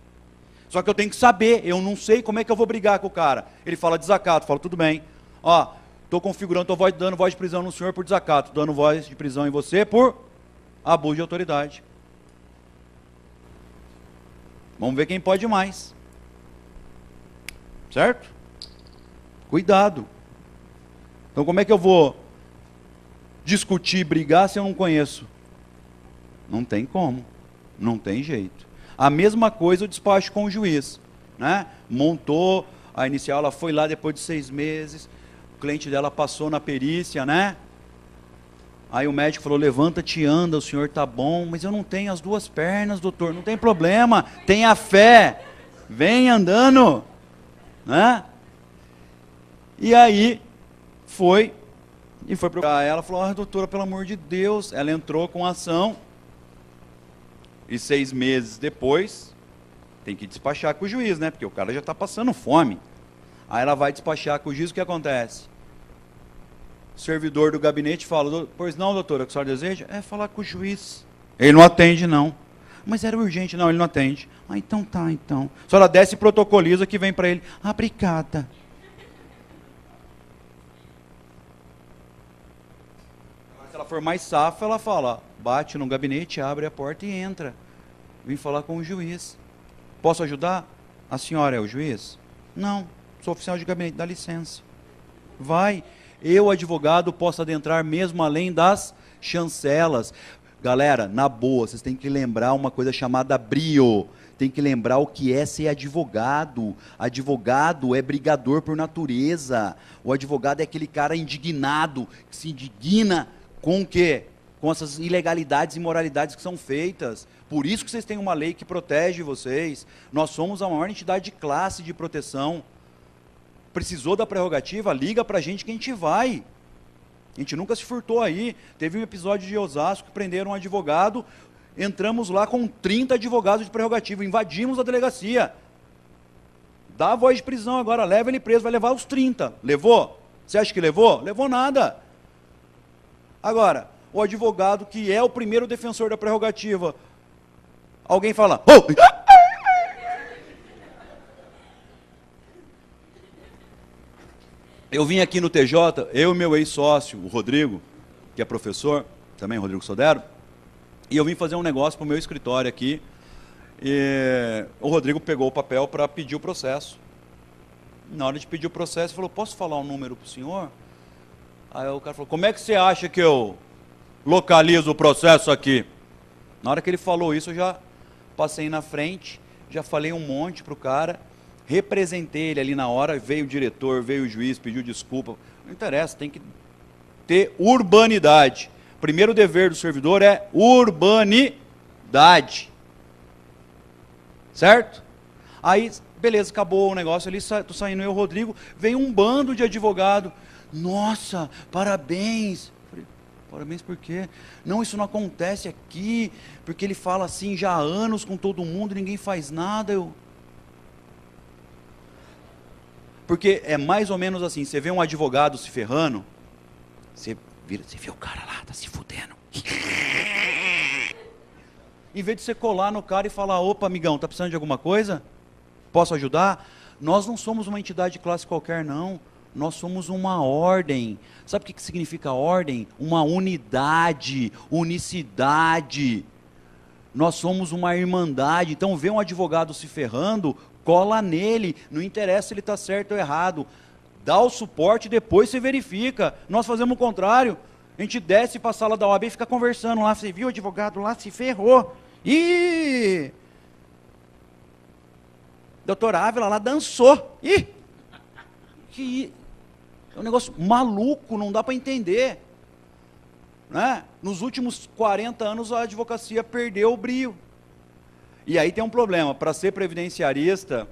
S2: Só que eu tenho que saber, eu não sei como é que eu vou brigar com o cara. Ele fala desacato, eu falo, tudo bem. Ó, estou configurando, estou dando voz de prisão no senhor por desacato, dando voz de prisão em você por abuso de autoridade. Vamos ver quem pode mais. Certo? Cuidado. Então como é que eu vou discutir, brigar se eu não conheço? Não tem como. Não tem jeito. A mesma coisa o despacho com o juiz. Né? Montou, a inicial ela foi lá depois de 6 meses, o cliente dela passou na perícia, né? Aí o médico falou, levanta-te e anda, o senhor está bom, mas eu não tenho as 2 pernas, doutor, não tem problema, tenha fé, vem andando. Né? E aí foi procurar ela, falou, doutora, pelo amor de Deus, ela entrou com ação e 6 meses depois tem que despachar com o juiz, né? Porque o cara já está passando fome. Aí ela vai despachar com o juiz, o que acontece? O servidor do gabinete fala, pois não, doutora, o que a senhora deseja? É falar com o juiz. Ele não atende, não. Mas era urgente. Não, ele não atende. Ah, então tá, então. A senhora desce e protocoliza que vem para ele. Ah, obrigada. Se ela for mais safa, ela fala, bate no gabinete, abre a porta e entra. Vim falar com o juiz. Posso ajudar? A senhora é o juiz? Não, sou oficial de gabinete, dá licença. Vai. Eu, advogado, posso adentrar mesmo além das chancelas. Galera, na boa, vocês têm que lembrar uma coisa chamada brio. Tem que lembrar o que é ser advogado. Advogado é brigador por natureza. O advogado é aquele cara indignado, que se indigna com o quê? Com essas ilegalidades e imoralidades que são feitas. Por isso que vocês têm uma lei que protege vocês. Nós somos a maior entidade de classe de proteção. Precisou da prerrogativa? Liga pra gente que a gente vai. A gente nunca se furtou aí. Teve um episódio de Osasco que prenderam um advogado, entramos lá com 30 advogados de prerrogativa, invadimos a delegacia. Dá a voz de prisão agora, leva ele preso, vai levar os 30. Levou? Você acha que levou? Levou nada. Agora, o advogado que é o primeiro defensor da prerrogativa, alguém fala, oh! Eu vim aqui no TJ, eu e meu ex-sócio, o Rodrigo, que é professor, também Rodrigo Sodero, e eu vim fazer um negócio para o meu escritório aqui, e o Rodrigo pegou o papel para pedir o processo. Na hora de pedir o processo, ele falou, posso falar um número para o senhor? Aí o cara falou, como é que você acha que eu localizo o processo aqui? Na hora que ele falou isso, eu já passei na frente, já falei um monte para o cara, representei ele ali na hora, veio o diretor, veio o juiz, pediu desculpa. Não interessa, tem que ter urbanidade. O primeiro dever do servidor é urbanidade. Certo? Aí, beleza, acabou o negócio ali, tô saindo eu e o Rodrigo, veio um bando de advogado. Nossa, parabéns. Falei, parabéns por quê? Não, isso não acontece aqui, porque ele fala assim já há anos com todo mundo, ninguém faz nada. Porque é mais ou menos assim, você vê um advogado se ferrando, você vê o cara lá, tá se fudendo. Em vez de você colar no cara e falar, opa, amigão, tá precisando de alguma coisa? Posso ajudar? Nós não somos uma entidade de classe qualquer, não. Nós somos uma ordem. Sabe o que significa ordem? Uma unidade, unicidade. Nós somos uma irmandade. Então, vê um advogado se ferrando, cola nele, não interessa se ele está certo ou errado. Dá o suporte e depois você verifica. Nós fazemos o contrário. A gente desce para a sala da OAB e fica conversando lá. Você viu o advogado lá? Se ferrou. Ih! Doutora Ávila lá dançou. Ih! É um negócio maluco, não dá para entender. Né? Nos últimos 40 anos a advocacia perdeu o brio. E aí tem um problema, para ser previdenciarista,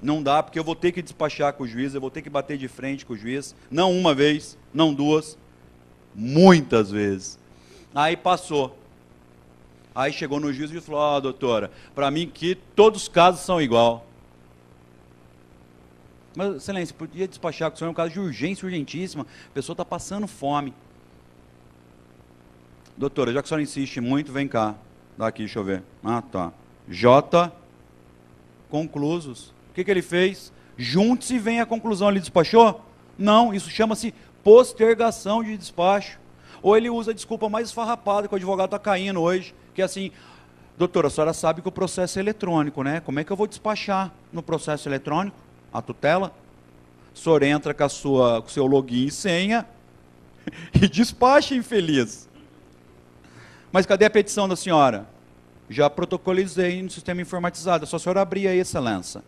S2: não dá, porque eu vou ter que despachar com o juiz, eu vou ter que bater de frente com o juiz, não uma vez, não duas, muitas vezes. Aí passou. Aí chegou no juiz e falou, doutora, para mim que todos os casos são igual. Mas, excelência, podia despachar com o senhor um caso de urgência, urgentíssima, a pessoa está passando fome. Doutora, já que a senhora insiste muito, vem cá. Dá aqui, deixa eu ver. Ah, tá. J. Conclusos. O que ele fez? Junte-se e venha à conclusão. Ele despachou? Não, isso chama-se postergação de despacho. Ou ele usa a desculpa mais esfarrapada que o advogado está caindo hoje, que é assim, doutora, a senhora sabe que o processo é eletrônico, né? Como é que eu vou despachar no processo eletrônico? A tutela? O senhor entra com o seu login e senha e despacha, infeliz. Mas cadê a petição da senhora? Já protocolizei no sistema informatizado, é só a senhora abrir aí, excelência.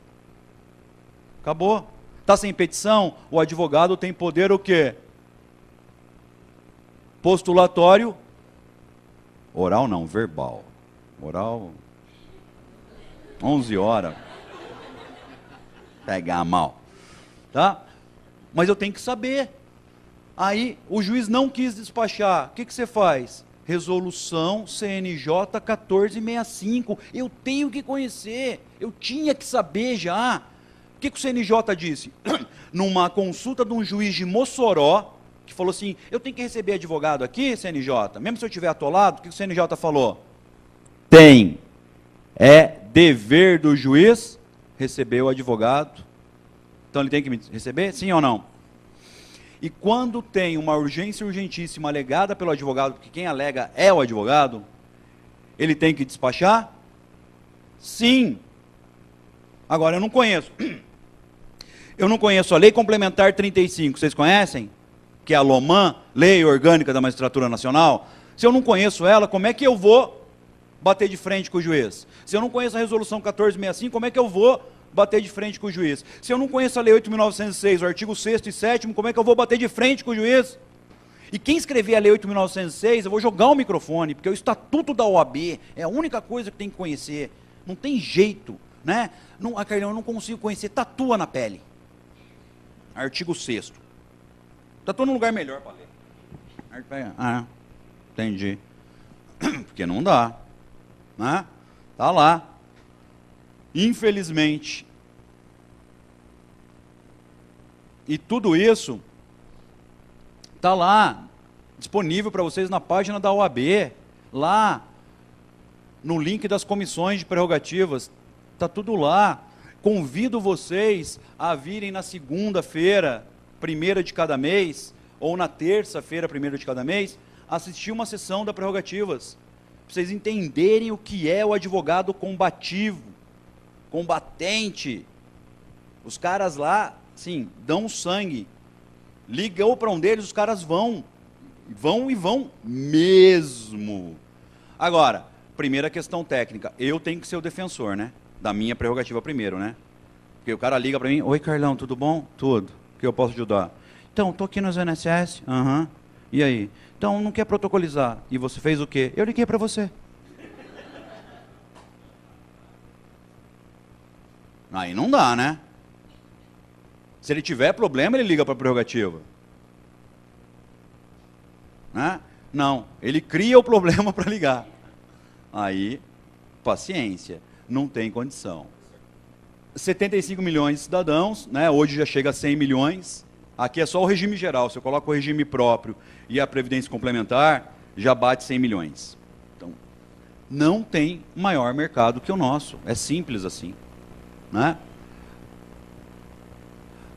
S2: Acabou. Está sem petição? O advogado tem poder o quê? Postulatório. Oral não, verbal. Oral. 11 horas. Pegar mal. Tá? Mas eu tenho que saber. Aí o juiz não quis despachar. O que você faz? Resolução CNJ 1465. Eu tenho que conhecer. Eu tinha que saber já. O que o CNJ disse? Numa consulta de um juiz de Mossoró, que falou assim, eu tenho que receber advogado aqui, CNJ? Mesmo se eu estiver atolado, o que o CNJ falou? Tem. É dever do juiz receber o advogado. Então ele tem que me receber? Sim ou não? E quando tem uma urgência urgentíssima alegada pelo advogado, porque quem alega é o advogado, ele tem que despachar? Sim. Agora, eu não conheço. Eu não conheço a Lei Complementar 35, vocês conhecem? Que é a LOMAN, Lei Orgânica da Magistratura Nacional. Se eu não conheço ela, como é que eu vou bater de frente com o juiz? Se eu não conheço a Resolução 1465, como é que eu vou bater de frente com o juiz? Se eu não conheço a Lei 8.906, o artigo 6º e 7º, como é que eu vou bater de frente com o juiz? E quem escrever a Lei 8.906, eu vou jogar o microfone, porque é o Estatuto da OAB, é a única coisa que tem que conhecer. Não tem jeito, né? Não, Carlão, eu não consigo conhecer, tatua na pele. Artigo 6º. Tatua num lugar melhor para ler. Ah, entendi. Porque não dá. Né? Tá lá. Infelizmente. E tudo isso está lá, disponível para vocês na página da OAB, lá no link das comissões de prerrogativas, está tudo lá. Convido vocês a virem na segunda-feira, 1ª de cada mês, ou na terça-feira, 1ª de cada mês, assistir uma sessão da prerrogativas, para vocês entenderem o que é o advogado combativo, combatente. Os caras lá, sim, dão sangue. Ligou para um deles, os caras vão mesmo. Agora, primeira questão técnica, eu tenho que ser o defensor, né? Da minha prerrogativa primeiro, né? Porque o cara liga para mim, oi Carlão, tudo bom? Tudo. O que eu posso ajudar? Então, estou aqui nos INSS. Aham. E aí? Então, não quer protocolizar. E você fez o quê? Eu liguei para você. Aí não dá, né? Se ele tiver problema, ele liga para a prerrogativa. Né? Não, ele cria o problema para ligar. Aí, paciência, não tem condição. 75 milhões de cidadãos, né? Hoje já chega a 100 milhões. Aqui é só o regime geral, se eu coloco o regime próprio e a previdência complementar, já bate 100 milhões. Então, não tem maior mercado que o nosso, é simples assim. Né?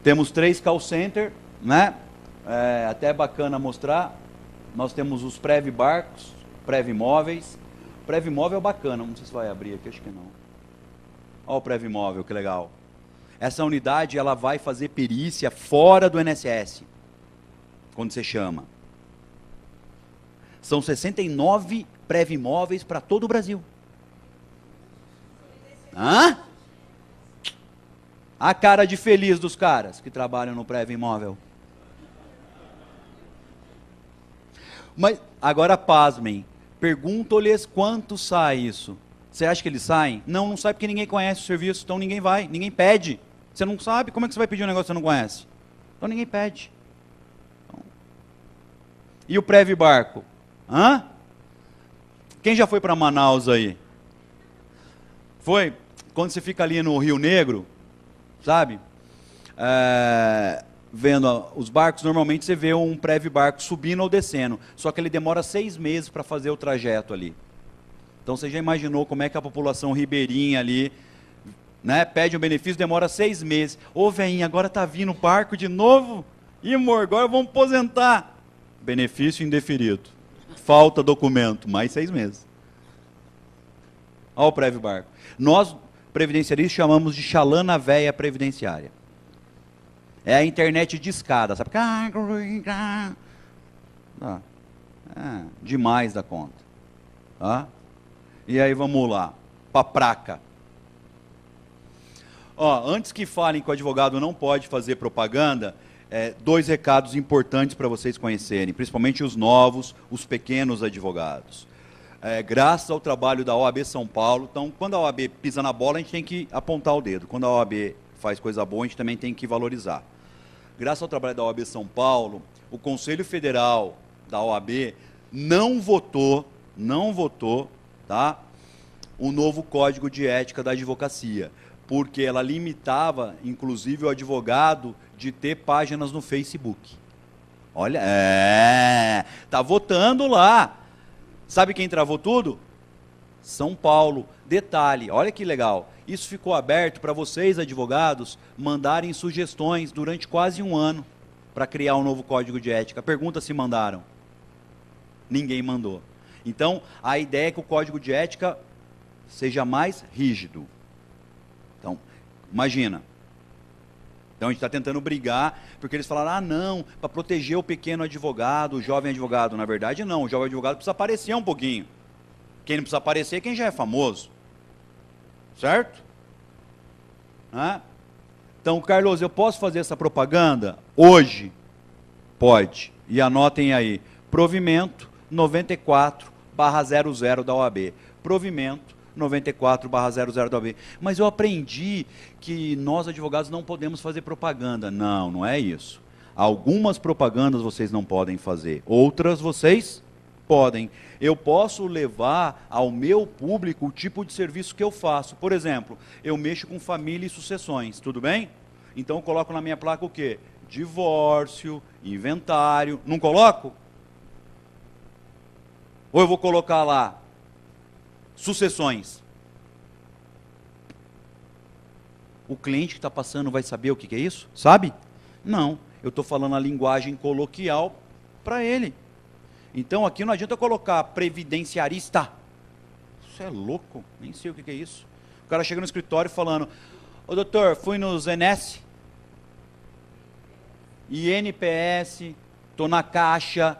S2: Temos 3 call center, né? Até é bacana mostrar. Nós temos os Prev-Barcos, Prev-Imóveis. Prev-Imóvel é bacana, não sei se vai abrir aqui, acho que não. Olha o Prev-Imóvel, que legal. Essa unidade ela vai fazer perícia fora do INSS, quando você chama. São 69 Prev-Imóveis para todo o Brasil. Hã? A cara de feliz dos caras que trabalham no Prévio Imóvel. Mas, agora pasmem, pergunto-lhes quanto sai isso. Você acha que eles saem? Não, não sai porque ninguém conhece o serviço, então ninguém vai, ninguém pede. Você não sabe, como é que você vai pedir um negócio que você não conhece? Então ninguém pede. Então... E o Prévio Barco? Hã? Quem já foi para Manaus aí? Foi? Quando você fica ali no Rio Negro, sabe? Vendo os barcos, normalmente você vê um Prévio Barco subindo ou descendo. Só que ele demora 6 meses para fazer o trajeto ali. Então você já imaginou como é que a população ribeirinha ali, né, pede um benefício, demora 6 meses. Ô velhinho, agora tá vindo o barco de novo? Ih, amor, agora vamos aposentar. Benefício indeferido. Falta documento, mais 6 meses. Olha o Prévio Barco. Nós, previdenciaristas, chamamos de chalana véia previdenciária. É a internet de escada, sabe? Demais da conta. Tá? E aí vamos lá, para praca. Ó, antes que falem que o advogado não pode fazer propaganda, 2 recados importantes para vocês conhecerem, principalmente os novos, os pequenos advogados. Graças ao trabalho da OAB São Paulo, então quando a OAB pisa na bola, a gente tem que apontar o dedo. Quando a OAB faz coisa boa, a gente também tem que valorizar. Graças ao trabalho da OAB São Paulo, o Conselho Federal da OAB não votou, tá, o novo Código de Ética da Advocacia, porque ela limitava, inclusive, o advogado de ter páginas no Facebook. Olha, tá votando lá. Sabe quem travou tudo? São Paulo. Detalhe, olha que legal. Isso ficou aberto para vocês, advogados, mandarem sugestões durante quase um ano para criar um novo Código de Ética. Pergunta se mandaram. Ninguém mandou. Então, a ideia é que o Código de Ética seja mais rígido. Então, imagina. Então, a gente está tentando brigar, porque eles falaram, ah, não, para proteger o pequeno advogado, o jovem advogado. Na verdade, não, o jovem advogado precisa aparecer um pouquinho. Quem não precisa aparecer é quem já é famoso. Certo? Então, Carlos, eu posso fazer essa propaganda? Hoje? Pode. E anotem aí. Provimento 94/00 da OAB. Provimento 94/00 da OAB. Mas eu aprendi que nós, advogados, não podemos fazer propaganda. Não, não é isso. Algumas propagandas vocês não podem fazer. Outras vocês podem. Eu posso levar ao meu público o tipo de serviço que eu faço. Por exemplo, eu mexo com família e sucessões, tudo bem? Então eu coloco na minha placa o quê? Divórcio, inventário. Não coloco? Ou eu vou colocar lá sucessões? O cliente que está passando vai saber o que é isso? Sabe? Não. Eu estou falando a linguagem coloquial para ele. Então aqui não adianta colocar previdenciarista. Isso é louco, nem sei o que é isso. O cara chega no escritório falando, ô doutor, fui no ZNS, INPS, estou na Caixa,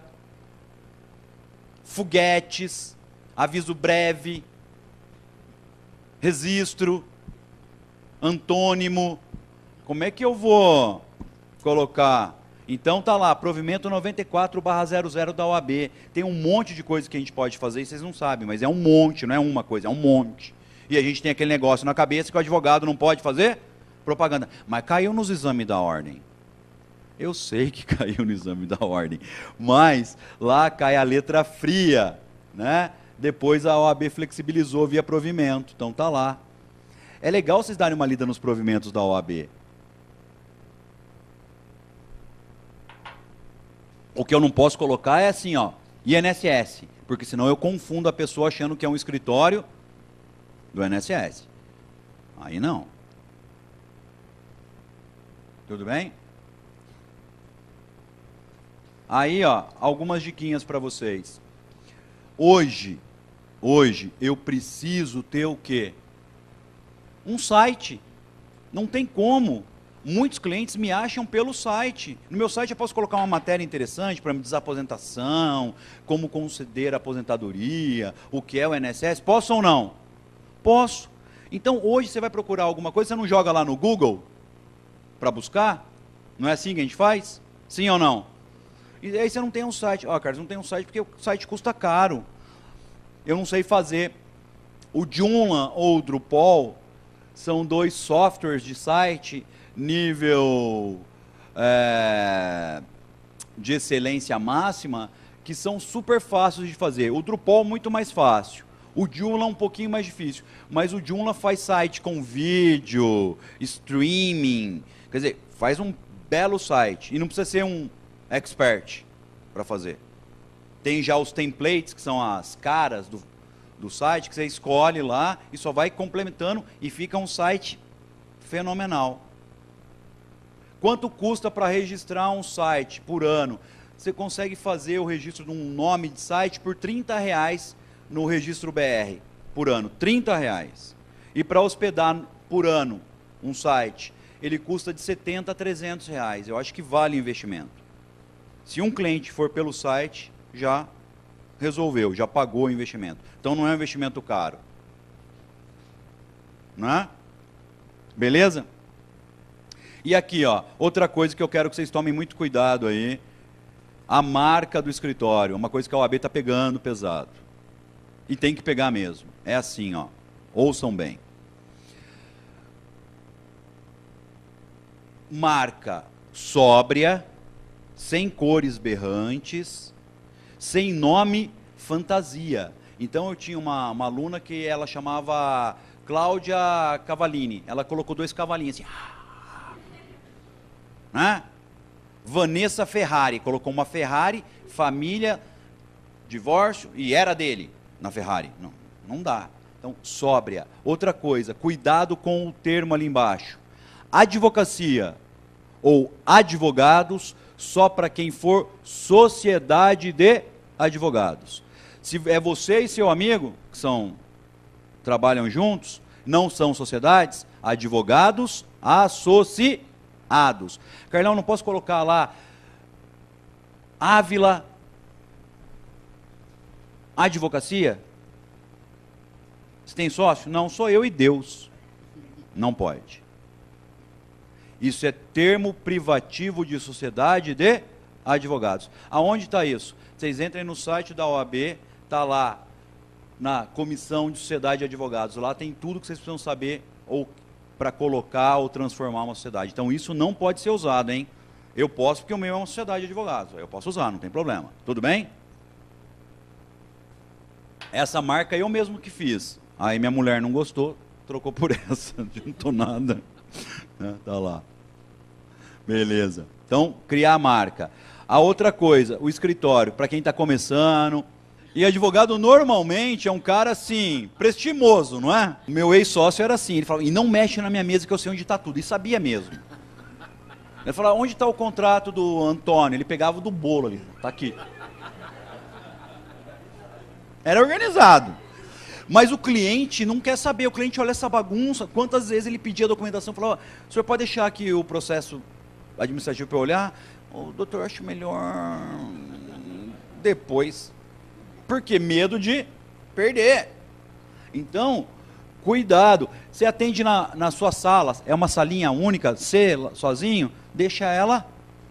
S2: foguetes, aviso breve, registro, antônimo. Como é que eu vou colocar? Então tá lá, provimento 94/00 da OAB. Tem um monte de coisa que a gente pode fazer e vocês não sabem, mas é um monte, não é uma coisa, é um monte. E a gente tem aquele negócio na cabeça que o advogado não pode fazer propaganda. Mas caiu nos exames da ordem. Eu sei que caiu no exame da ordem, mas lá cai a letra fria, né? Depois a OAB flexibilizou via provimento, então tá lá. É legal vocês darem uma lida nos provimentos da OAB. O que eu não posso colocar é assim, ó, INSS, porque senão eu confundo a pessoa achando que é um escritório do INSS. Aí não. Tudo bem? Aí, ó, algumas diquinhas para vocês. Hoje eu preciso ter o quê? Um site. Não tem como. Muitos clientes me acham pelo site. No meu site eu posso colocar uma matéria interessante para me dizer aposentação, como conceder a aposentadoria, o que é o INSS. Posso ou não? Posso. Então hoje você vai procurar alguma coisa, você não joga lá no Google, para buscar? Não é assim que a gente faz? Sim ou não? E aí você não tem um site. Ó, Carlos, não tem um site porque o site custa caro. Eu não sei fazer. O Joomla ou o Drupal são 2 softwares de site nível de excelência máxima que são super fáceis de fazer. O Drupal é muito mais fácil. O Joomla é um pouquinho mais difícil. Mas o Joomla faz site com vídeo, streaming. Quer dizer, faz um belo site. E não precisa ser um expert para fazer. Tem já os templates, que são as caras do site, que você escolhe lá e só vai complementando e fica um site fenomenal. Quanto custa para registrar um site por ano? Você consegue fazer o registro de um nome de site por R$30 no registro BR por ano. R$30. E para hospedar por ano um site, ele custa de R$70 a R$300. Eu acho que vale o investimento. Se um cliente for pelo site, já resolveu, já pagou o investimento. Então não é um investimento caro. Não é? Beleza? E aqui, ó, outra coisa que eu quero que vocês tomem muito cuidado aí, a marca do escritório, uma coisa que a OAB está pegando pesado. E tem que pegar mesmo. É assim, ó. Ouçam bem. Marca sóbria, sem cores berrantes, sem nome fantasia. Então eu tinha uma aluna que ela chamava Cláudia Cavalini. Ela colocou 2 cavalinhos assim. Né? Vanessa Ferrari. Colocou uma Ferrari, família, divórcio, e era dele na Ferrari. Não, não dá. Então, sóbria. Outra coisa, cuidado com o termo ali embaixo. Advocacia ou advogados só para quem for sociedade de advogados. Se é você e seu amigo, que trabalham juntos, não são sociedades, advogados associados. Carlão, não posso colocar lá Ávila Advocacia? Você tem sócio? Não, sou eu e Deus. Não pode. Isso é termo privativo de sociedade de advogados. Aonde está isso? Vocês entrem no site da OAB, está lá na Comissão de Sociedade de Advogados. Lá tem tudo que vocês precisam saber ou para colocar ou transformar uma sociedade. Então isso não pode ser usado, hein? Eu posso porque o meu é uma sociedade de advogados. Eu posso usar, não tem problema. Tudo bem? Essa marca eu mesmo que fiz. Aí minha mulher não gostou, trocou por essa. Não adiantou nada. Tá lá. Beleza. Então, criar a marca. A outra coisa, o escritório, para quem está começando. E advogado normalmente é um cara assim, prestimoso, não é? O meu ex-sócio era assim, ele falava, e não mexe na minha mesa que eu sei onde está tudo. E sabia mesmo. Ele falava, onde está o contrato do Antônio? Ele pegava do bolo ali, está aqui. Era organizado. Mas o cliente não quer saber, o cliente olha essa bagunça, quantas vezes ele pedia a documentação, falava, o senhor pode deixar aqui o processo administrativo para eu olhar? Doutor, acho melhor depois. Porque medo de perder. Então, cuidado. Você atende na sua sala, é uma salinha única, você sozinho, deixa ela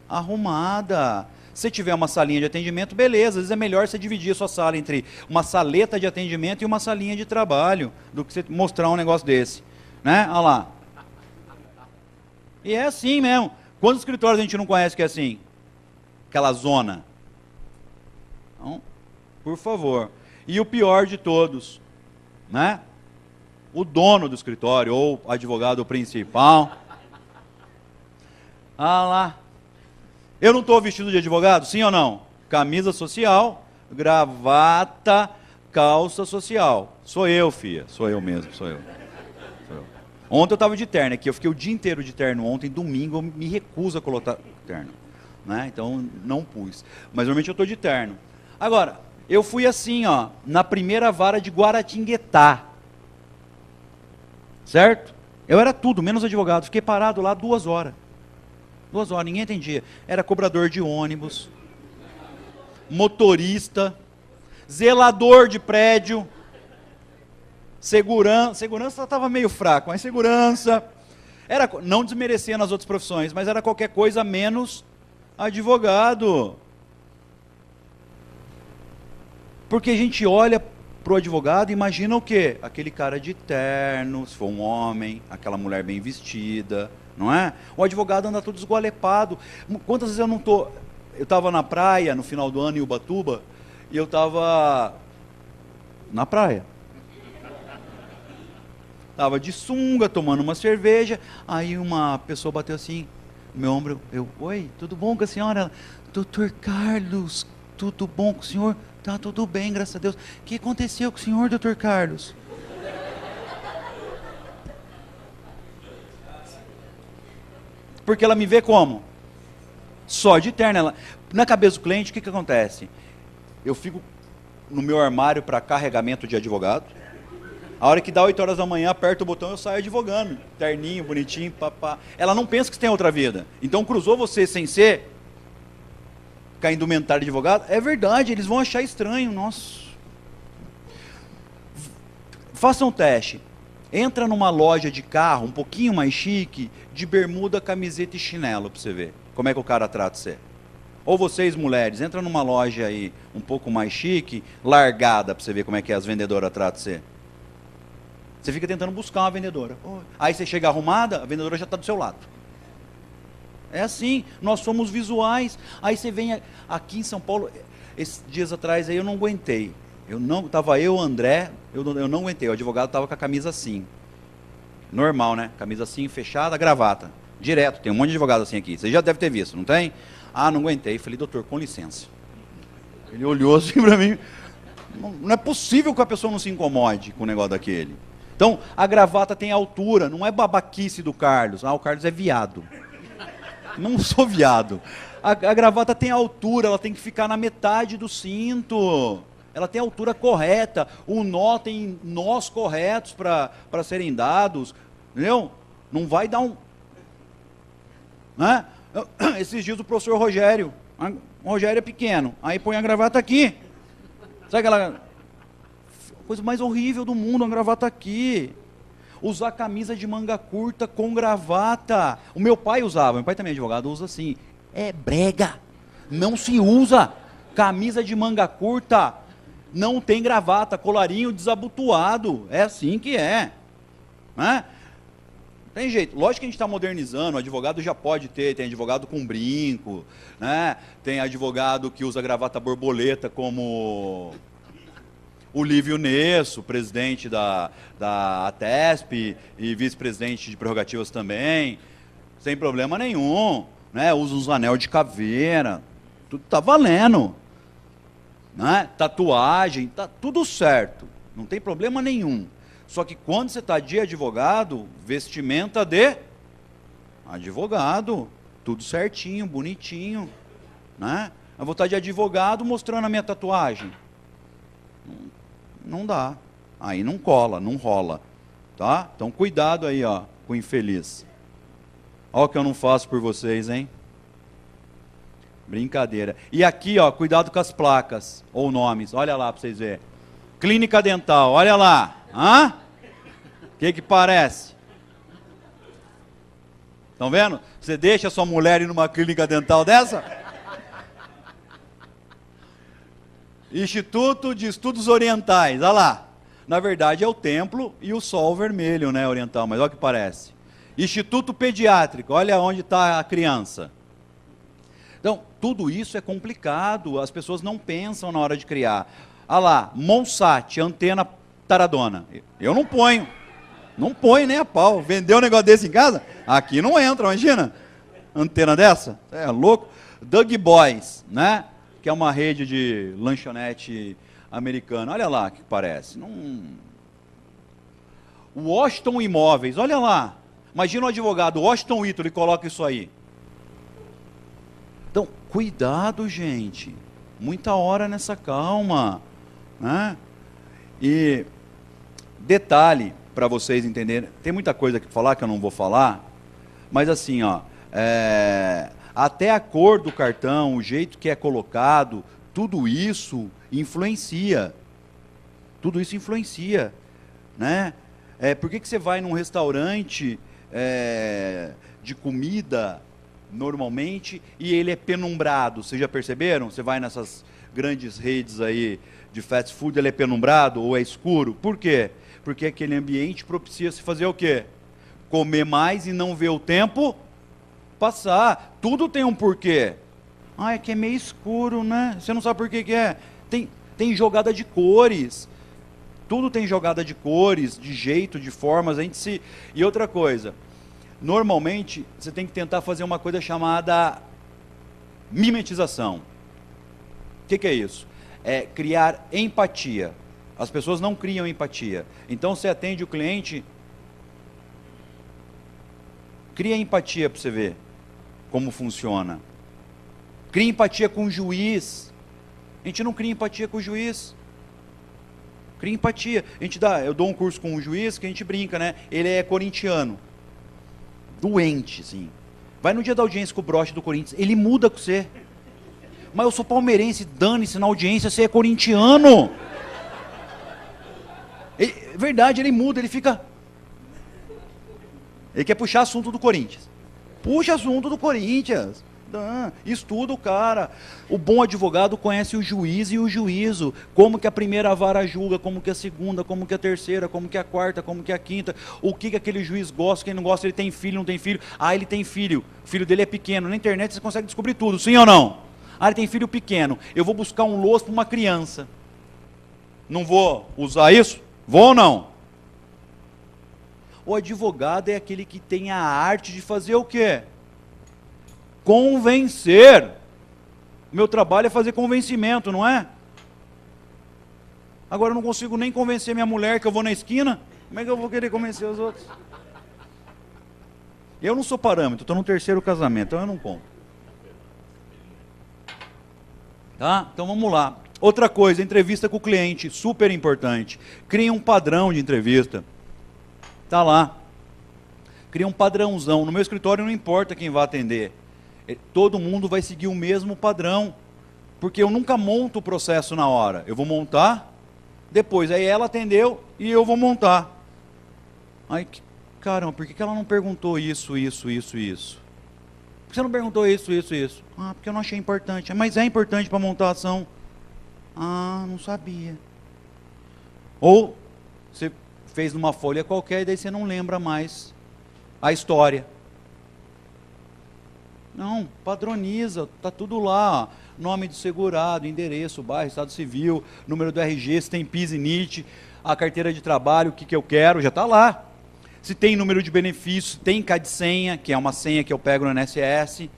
S2: arrumada. Se tiver uma salinha de atendimento, beleza, às vezes é melhor você dividir a sua sala entre uma saleta de atendimento e uma salinha de trabalho, do que você mostrar um negócio desse. Né? Olha lá. E é assim mesmo. Quantos escritórios a gente não conhece que é assim? Aquela zona. Então, por favor. E o pior de todos, né? O dono do escritório, ou advogado principal. Ah lá. Eu não estou vestido de advogado? Sim ou não? Camisa social, gravata, calça social. Sou eu, filha. Sou eu mesmo, sou eu. Ontem eu estava de terno aqui. Eu fiquei o dia inteiro de terno ontem. Domingo eu me recuso a colocar terno. Né? Então não pus. Mas normalmente eu estou de terno. Agora, eu fui assim, ó, na primeira vara de Guaratinguetá. Certo? Eu era tudo, menos advogado. Fiquei parado lá 2 horas. 2 horas, ninguém entendia. Era cobrador de ônibus, motorista, zelador de prédio, segurança estava meio fraco, mas segurança. Era, não desmerecendo as outras profissões, mas era qualquer coisa menos advogado. Porque a gente olha para o advogado e imagina o quê? Aquele cara de terno, se for um homem, aquela mulher bem vestida, não é? O advogado anda todo esgualepado. Quantas vezes eu não estou... Eu estava na praia no final do ano em Ubatuba, e eu estava na praia. Estava de sunga, tomando uma cerveja, aí uma pessoa bateu assim no meu ombro, oi, tudo bom com a senhora? Doutor Carlos, tudo bom com o senhor? Tá tudo bem, graças a Deus. O que aconteceu com o senhor, doutor Carlos? Porque ela me vê como? Só de terno. Na cabeça do cliente, o que acontece? Eu fico no meu armário para carregamento de advogado. A hora que dá 8 horas da manhã, aperto o botão, eu saio advogando. Terninho, bonitinho, papá. Ela não pensa que você tem outra vida. Então cruzou você sem ser com a indumentária de advogado? É verdade, eles vão achar estranho. Nossa. Faça um teste. Entra numa loja de carro, um pouquinho mais chique, de bermuda, camiseta e chinelo, para você ver como é que o cara trata você. Ou vocês, mulheres, entra numa loja aí um pouco mais chique, largada, para você ver como é que as vendedoras tratam você. Você fica tentando buscar uma vendedora. Aí você chega arrumada, a vendedora já está do seu lado. É assim, nós somos visuais. Aí você vem aqui em São Paulo, esses dias atrás aí eu não aguentei. Estava eu, André, eu não aguentei. O advogado estava com a camisa assim. Normal, né? Camisa assim, fechada, gravata. Direto, tem um monte de advogado assim aqui. Você já deve ter visto, não tem? Ah, não aguentei. Falei, doutor, com licença. Ele olhou assim para mim. Não é possível que a pessoa não se incomode com o negócio daquele. Então, a gravata tem altura, não é babaquice do Carlos. Ah, o Carlos é viado. Não sou viado. A gravata tem altura, ela tem que ficar na metade do cinto. Ela tem a altura correta. O nó tem nós corretos para serem dados. Entendeu? Não vai dar um... Né? Esses dias o professor Rogério. O Rogério é pequeno. Aí põe a gravata aqui. Sabe aquela... coisa mais horrível do mundo, uma gravata aqui. Usar camisa de manga curta com gravata. O meu pai usava, meu pai também é advogado, usa assim. É brega. Não se usa. Camisa de manga curta, não tem gravata, colarinho desabotoado. É assim que é. Né? Tem jeito. Lógico que a gente está modernizando, o advogado já pode ter, tem advogado com brinco, né? Tem advogado que usa gravata borboleta como... o Lívio Nesso, presidente da ATESP e vice-presidente de prerrogativas também, sem problema nenhum, né? Usa uns anel de caveira, tudo tá valendo, né? Tatuagem, tá tudo certo, não tem problema nenhum. Só que quando você está de advogado, vestimenta de advogado, tudo certinho, bonitinho, né? Eu vou estar de advogado mostrando a minha tatuagem. Não dá. Aí não cola, não rola. Tá? Então cuidado aí, ó, com o infeliz. Olha o que eu não faço por vocês, hein? Brincadeira. E aqui, ó, cuidado com as placas ou nomes. Olha lá para vocês verem. Clínica dental, olha lá. Hã? O que parece? Estão vendo? Você deixa a sua mulher ir numa clínica dental dessa? Instituto de Estudos Orientais, olha lá. Na verdade é o templo e o sol vermelho, né, oriental, mas olha o que parece. Instituto Pediátrico, olha onde está a criança. Então, tudo isso é complicado, as pessoas não pensam na hora de criar. Olha lá, Monsat, antena taradona. Eu não ponho. Não põe nem a pau. Vendeu um negócio desse em casa? Aqui não entra, imagina. Antena dessa? É louco. Doug Boys, né? Que é uma rede de lanchonete americana. Olha lá o que parece. Washington Imóveis, olha lá. Imagina um advogado, Washington Ítalo, e coloca isso aí. Então, cuidado, gente. Muita hora nessa calma. Né? E detalhe, para vocês entenderem, tem muita coisa aqui para falar que eu não vou falar, mas assim, ó, até a cor do cartão, o jeito que é colocado, tudo isso influencia. Tudo isso influencia. Né? Por que você vai num restaurante de comida, normalmente, e ele é penumbrado. Vocês já perceberam? Você vai nessas grandes redes aí de fast food, ele é penumbrado ou é escuro. Por quê? Porque aquele ambiente propicia se fazer o quê? Comer mais e não ver o tempo passar. Tudo tem um porquê. Ah, é que é meio escuro, né? Você não sabe por que que é. Tem jogada de cores. Tudo tem jogada de cores, de jeito, de formas. E outra coisa, normalmente você tem que tentar fazer uma coisa chamada mimetização. O que é isso? É criar empatia. As pessoas não criam empatia. Então você atende o cliente, cria empatia para você ver como funciona. Cria empatia com o juiz. A gente não cria empatia com o juiz. Cria empatia. Eu dou um curso com um juiz que a gente brinca, né? Ele é corintiano. Doente, assim. Vai no dia da audiência com o broche do Corinthians, ele muda com você. Mas eu sou palmeirense, dane-se na audiência, você é corintiano. Verdade, ele muda, ele fica... Ele quer puxar assunto do Corinthians. Puxa assunto do Corinthians. Estuda o cara. O bom advogado conhece o juiz e o juízo. Como que a primeira vara julga, como que a segunda, como que a terceira, como que a quarta, como que a quinta. O que que aquele juiz gosta, quem não gosta, ele tem filho, não tem filho. Ah, ele tem filho. O filho dele é pequeno. Na internet você consegue descobrir tudo, sim ou não? Ah, ele tem filho pequeno. Eu vou buscar um louço para uma criança. Não vou usar isso? Vou ou não? O advogado é aquele que tem a arte de fazer o quê? Convencer. Meu trabalho é fazer convencimento, não é? Agora eu não consigo nem convencer minha mulher que eu vou na esquina. Como é que eu vou querer convencer os outros? Eu não sou parâmetro, estou no terceiro casamento, então eu não conto. Tá? Então vamos lá. Outra coisa, entrevista com o cliente, super importante. Cria um padrão de entrevista. Tá lá. Cria um padrãozão. No meu escritório não importa quem vai atender. Todo mundo vai seguir o mesmo padrão, porque eu nunca monto o processo na hora. Eu vou montar, depois, aí ela atendeu e eu vou montar. Aí, caramba, por que ela não perguntou isso? Por que você não perguntou isso? Ah, porque eu não achei importante. Mas é importante para montar a ação. Ah, não sabia. Ou, você fez numa folha qualquer e daí você não lembra mais a história. Não, padroniza, está tudo lá, nome do segurado, endereço, bairro, estado civil, número do RG, se tem PIS e NIT, a carteira de trabalho, o que eu quero, já está lá. Se tem número de benefício, tem CAD-senha, que é uma senha que eu pego no INSS,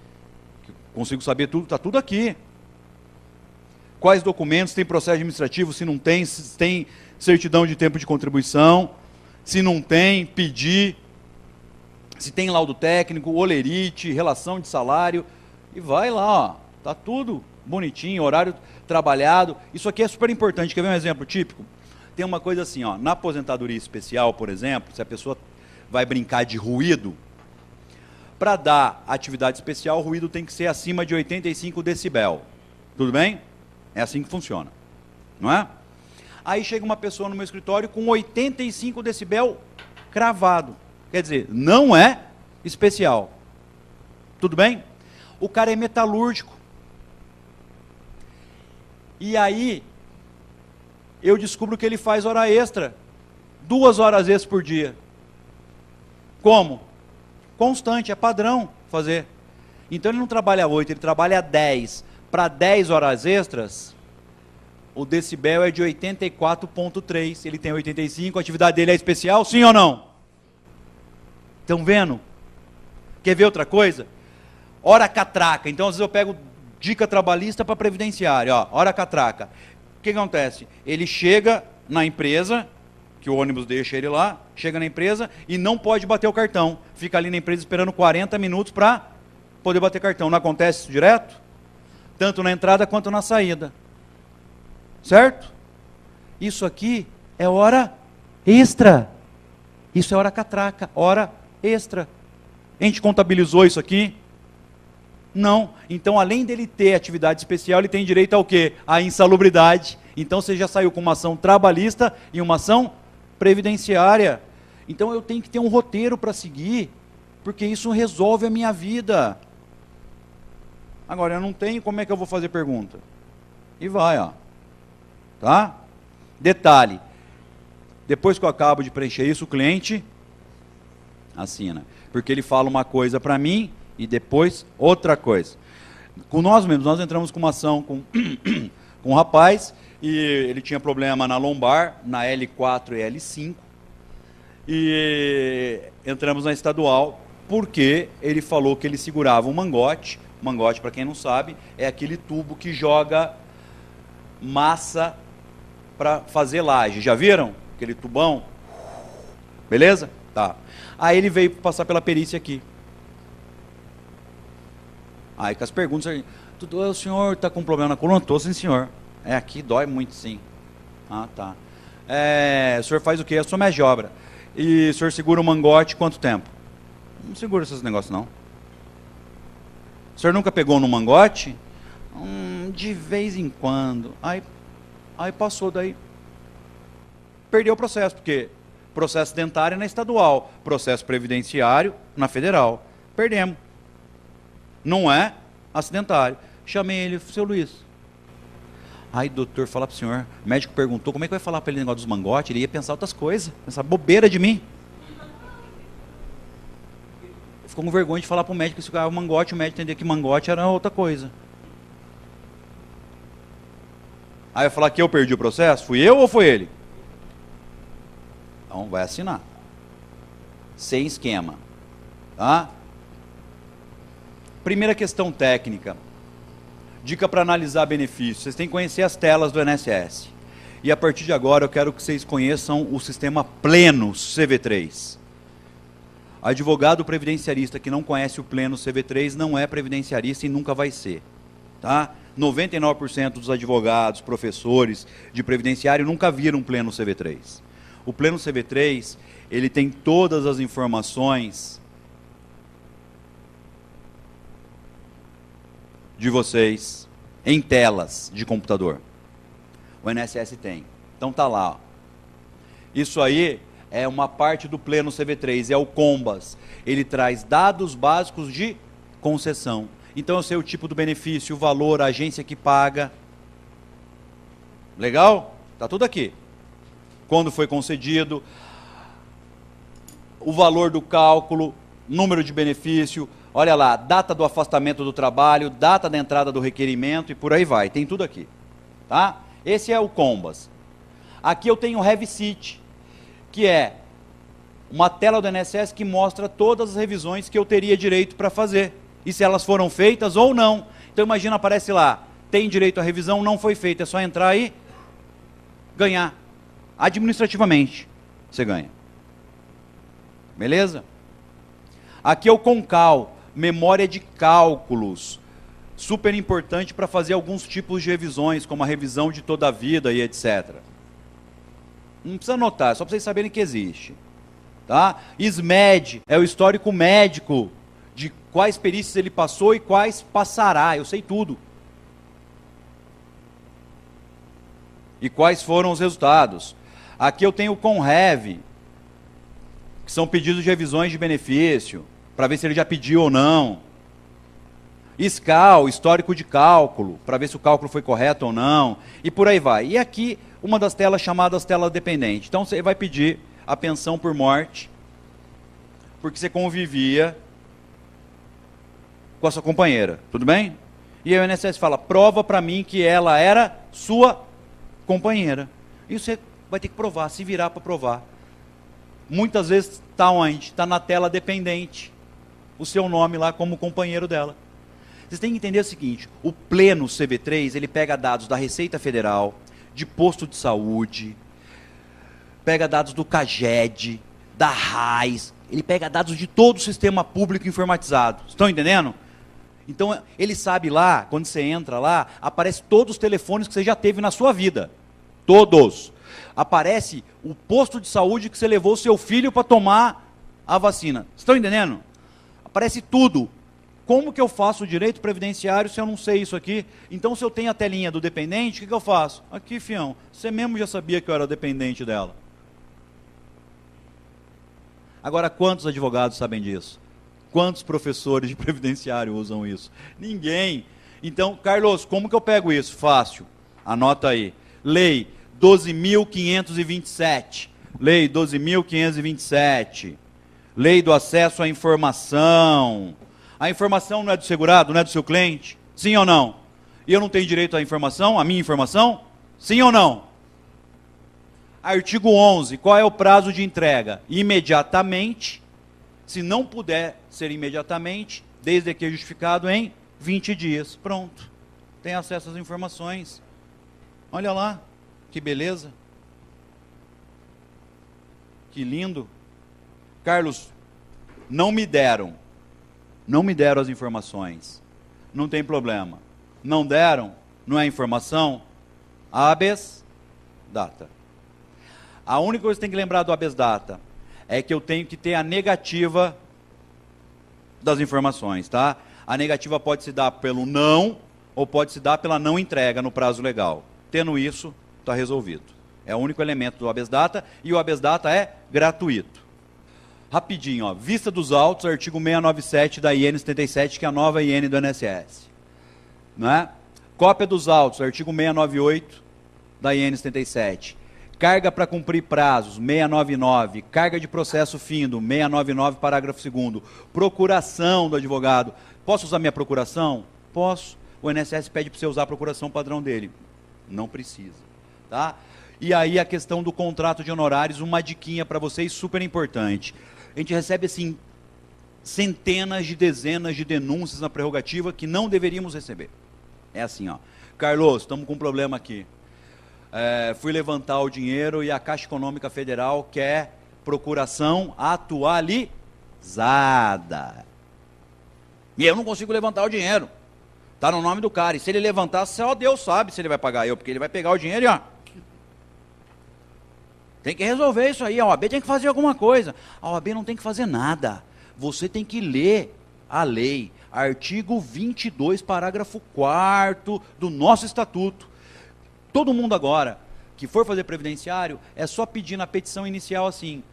S2: que consigo saber tudo, está tudo aqui. Quais documentos, tem processo administrativo, se não tem, se tem certidão de tempo de contribuição, se não tem, pedir. Se tem laudo técnico, olerite, relação de salário, e vai lá, ó, tá tudo bonitinho, horário trabalhado. Isso aqui é super importante. Quer ver um exemplo típico? Tem uma coisa assim, ó, na aposentadoria especial, por exemplo, se a pessoa vai brincar de ruído, para dar atividade especial, o ruído tem que ser acima de 85 decibel. Tudo bem? É assim que funciona, não é? Aí chega uma pessoa no meu escritório com 85 decibel cravado. Quer dizer, não é especial. Tudo bem? O cara é metalúrgico. E aí, eu descubro que ele faz hora extra. 2 horas extras por dia. Como? Constante, é padrão fazer. Então ele não trabalha 8, ele trabalha 10. Para 10 horas extras, o decibel é de 84,3. Ele tem 85, a atividade dele é especial, sim ou não? Estão vendo? Quer ver outra coisa? Hora catraca. Então, às vezes eu pego dica trabalhista para previdenciária. Ó, hora catraca. O que acontece? Ele chega na empresa, que o ônibus deixa ele lá, chega na empresa e não pode bater o cartão. Fica ali na empresa esperando 40 minutos para poder bater cartão. Não acontece isso direto? Tanto na entrada quanto na saída. Certo? Isso aqui é hora extra. Isso é hora catraca, hora extra. A gente contabilizou isso aqui? Não. Então, além dele ter atividade especial, ele tem direito ao quê? À insalubridade. Então, você já saiu com uma ação trabalhista e uma ação previdenciária. Então, eu tenho que ter um roteiro para seguir. Porque isso resolve a minha vida. Agora, eu não tenho, como é que eu vou fazer pergunta? E vai, ó. Tá? Detalhe. Depois que eu acabo de preencher isso, o cliente assina. Porque ele fala uma coisa para mim e depois outra coisa. Com nós mesmos, nós entramos com uma ação com um rapaz e ele tinha problema na lombar, na L4 e L5. E entramos na estadual porque ele falou que ele segurava um mangote. Mangote, para quem não sabe, é aquele tubo que joga massa para fazer laje. Já viram? Aquele tubão? Beleza? Tá. Aí ele veio passar pela perícia aqui. Aí com as perguntas, o senhor está com problema na coluna? Estou, sim, senhor. É, aqui dói muito, sim. Ah, tá. O senhor faz o quê? Eu sou mestre de obra. E o senhor segura o mangote quanto tempo? Não segura esses negócios, não. O senhor nunca pegou no mangote? De vez em quando. Aí passou daí. Perdeu o processo, porque processo dentário é na estadual, processo previdenciário na federal. Perdemos. Não é acidentário. Chamei ele, seu Luiz. Aí, doutor, fala para o senhor, o médico perguntou, como é que vai falar para ele o negócio dos mangotes? Ele ia pensar outras coisas, pensar bobeira de mim. Ficou com vergonha de falar para o médico que se o mangote, o médico entender que mangote era outra coisa. Aí eu falar que eu perdi o processo? Fui eu ou foi ele? Então vai assinar. Sem esquema. Tá? Primeira questão técnica. Dica para analisar benefícios. Vocês têm que conhecer as telas do INSS. E a partir de agora eu quero que vocês conheçam o sistema Pleno CV3. Advogado previdenciarista que não conhece o Pleno CV3 não é previdenciarista e nunca vai ser. Tá? 99% dos advogados, professores de previdenciário nunca viram o Pleno CV3. O Pleno CV3, ele tem todas as informações de vocês em telas de computador. O INSS tem. Então tá lá. Ó. Isso aí é uma parte do Pleno CV3, é o COMBAS. Ele traz dados básicos de concessão. Então eu sei o tipo do benefício, o valor, a agência que paga. Legal? Tá tudo aqui. Quando foi concedido, o valor do cálculo, número de benefício, olha lá, data do afastamento do trabalho, data da entrada do requerimento e por aí vai. Tem tudo aqui. Tá? Esse é o COMBAS. Aqui eu tenho o RevSeat, que é uma tela do INSS que mostra todas as revisões que eu teria direito para fazer. E se elas foram feitas ou não. Então imagina, aparece lá, tem direito à revisão, não foi feita, é só entrar e ganhar. Administrativamente, você ganha. Beleza? Aqui é o CONCAL, memória de cálculos. Super importante para fazer alguns tipos de revisões, como a revisão de toda a vida e etc. Não precisa anotar, só para vocês saberem que existe. Tá? SMED é o histórico médico de quais perícias ele passou e quais passará. Eu sei tudo. E quais foram os resultados. Aqui eu tenho o CONREV, que são pedidos de revisões de benefício, para ver se ele já pediu ou não. SCAL, histórico de cálculo, para ver se o cálculo foi correto ou não. E por aí vai. E aqui, uma das telas chamadas tela dependente. Então você vai pedir a pensão por morte, porque você convivia com a sua companheira. Tudo bem? E aí o INSS fala, prova para mim que ela era sua companheira. E você vai ter que provar, se virar para provar. Muitas vezes está onde? Está na tela dependente. O seu nome lá como companheiro dela. Vocês têm que entender o seguinte, o Pleno CV3, ele pega dados da Receita Federal, de posto de saúde, pega dados do CAGED, da RAIS, ele pega dados de todo o sistema público informatizado. Estão entendendo? Então, ele sabe lá, quando você entra lá, aparece todos os telefones que você já teve na sua vida. Todos. Aparece o posto de saúde que você levou o seu filho para tomar a vacina. Estão entendendo? Aparece tudo. Como que eu faço o direito previdenciário se eu não sei isso aqui? Então, se eu tenho a telinha do dependente, o que eu faço? Aqui, fião, você mesmo já sabia que eu era dependente dela. Agora, quantos advogados sabem disso? Quantos professores de previdenciário usam isso? Ninguém. Então, Carlos, como que eu pego isso? Fácil. Anota aí. Lei 12.527. Lei 12.527. Lei do acesso à informação. A informação não é do segurado, não é do seu cliente? Sim ou não? E eu não tenho direito à informação, à minha informação? Sim ou não? Artigo 11. Qual é o prazo de entrega? Imediatamente. Se não puder ser imediatamente, desde que justificado em 20 dias. Pronto. Tem acesso às informações. Olha lá, que beleza. Que lindo. Carlos, não me deram as informações. Não tem problema. Não deram, não é informação, habeas data. A única coisa que tem que lembrar do habeas data é que eu tenho que ter a negativa das informações, tá? A negativa pode se dar pelo não, ou pode se dar pela não entrega no prazo legal. Tendo isso, está resolvido. É o único elemento do habeas data, e o habeas data é gratuito. Rapidinho, ó, vista dos autos, artigo 697 da IN 77, que é a nova IN do INSS. Né? Cópia dos autos, artigo 698 da IN 77. Carga para cumprir prazos, 699. Carga de processo findo, 699, parágrafo 2º. Procuração do advogado. Posso usar minha procuração? Posso. O INSS pede para você usar a procuração padrão dele. Não precisa. Tá? E aí a questão do contrato de honorários, uma diquinha para vocês super importante. A gente recebe assim centenas de dezenas de denúncias na prerrogativa que não deveríamos receber. É assim, ó. Carlos, estamos com um problema aqui. Fui levantar o dinheiro e a Caixa Econômica Federal quer procuração atualizada. E eu não consigo levantar o dinheiro. Está no nome do cara. E se ele levantar, só Deus sabe se ele vai pagar eu, porque ele vai pegar o dinheiro e ó. Tem que resolver isso aí. A OAB tem que fazer alguma coisa. A OAB não tem que fazer nada. Você tem que ler a lei. Artigo 22, parágrafo 4º do nosso estatuto. Todo mundo agora que for fazer previdenciário, é só pedir na petição inicial assim,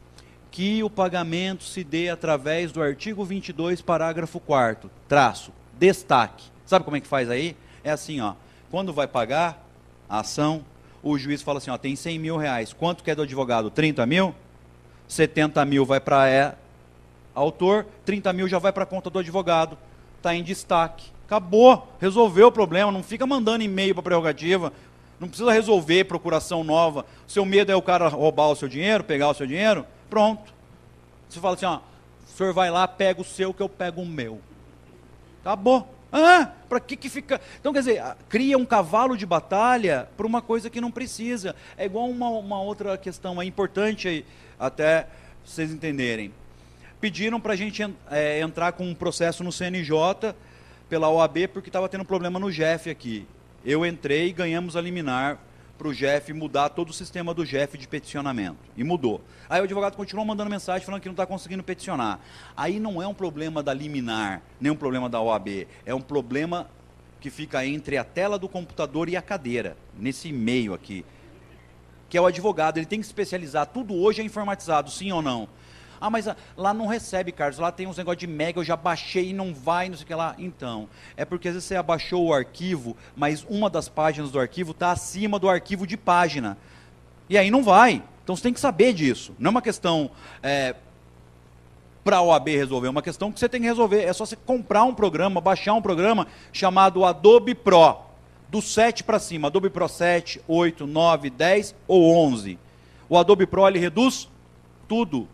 S2: que o pagamento se dê através do artigo 22, parágrafo 4º, traço, destaque. Sabe como é que faz aí? É assim, ó, quando vai pagar a ação, o juiz fala assim, ó, tem 100 mil reais, quanto que é do advogado? 30 mil? 70 mil vai para autor, 30 mil já vai para a conta do advogado, está em destaque. Acabou, resolveu o problema, não fica mandando e-mail para a prerrogativa, não precisa resolver procuração nova. O seu medo é o cara roubar o seu dinheiro, pegar o seu dinheiro? Pronto. Você fala assim, ó, o senhor vai lá, pega o seu que eu pego o meu. Acabou. Para que fica... Então, quer dizer, cria um cavalo de batalha para uma coisa que não precisa. É igual uma outra questão importante aí, até vocês entenderem. Pediram para a gente entrar com um processo no CNJ pela OAB porque estava tendo problema no GEF aqui. Eu entrei e ganhamos a liminar para o GEF mudar todo o sistema do GEF de peticionamento. E mudou. Aí o advogado continuou mandando mensagem falando que não está conseguindo peticionar. Aí não é um problema da liminar, nem um problema da OAB. É um problema que fica entre a tela do computador e a cadeira, nesse meio aqui. Que é o advogado, ele tem que se especializar. Tudo hoje é informatizado, sim ou não? Mas lá não recebe, Carlos, lá tem uns negócios de mega, eu já baixei e não vai, não sei o que lá. Então, é porque às vezes você abaixou o arquivo, mas uma das páginas do arquivo está acima do arquivo de página. E aí não vai. Então você tem que saber disso. Não é uma questão para a OAB resolver, é uma questão que você tem que resolver. É só você comprar um programa, baixar um programa chamado Adobe Pro, do 7 para cima, Adobe Pro 7, 8, 9, 10 ou 11. O Adobe Pro, ele reduz tudo.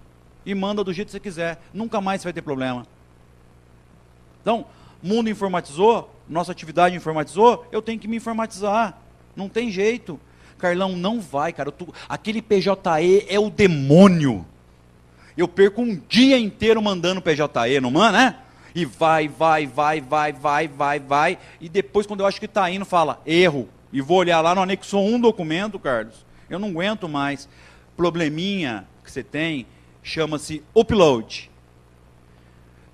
S2: E manda do jeito que você quiser, nunca mais você vai ter problema. Então, mundo informatizou, nossa atividade informatizou, eu tenho que me informatizar, não tem jeito. Carlão, não vai, cara, aquele PJE é o demônio. Eu perco um dia inteiro mandando PJE, não manda, né? E vai, e depois quando eu acho que está indo, fala, erro. E vou olhar lá no anexo 1 documento, Carlos, eu não aguento mais. Probleminha que você tem, chama-se upload.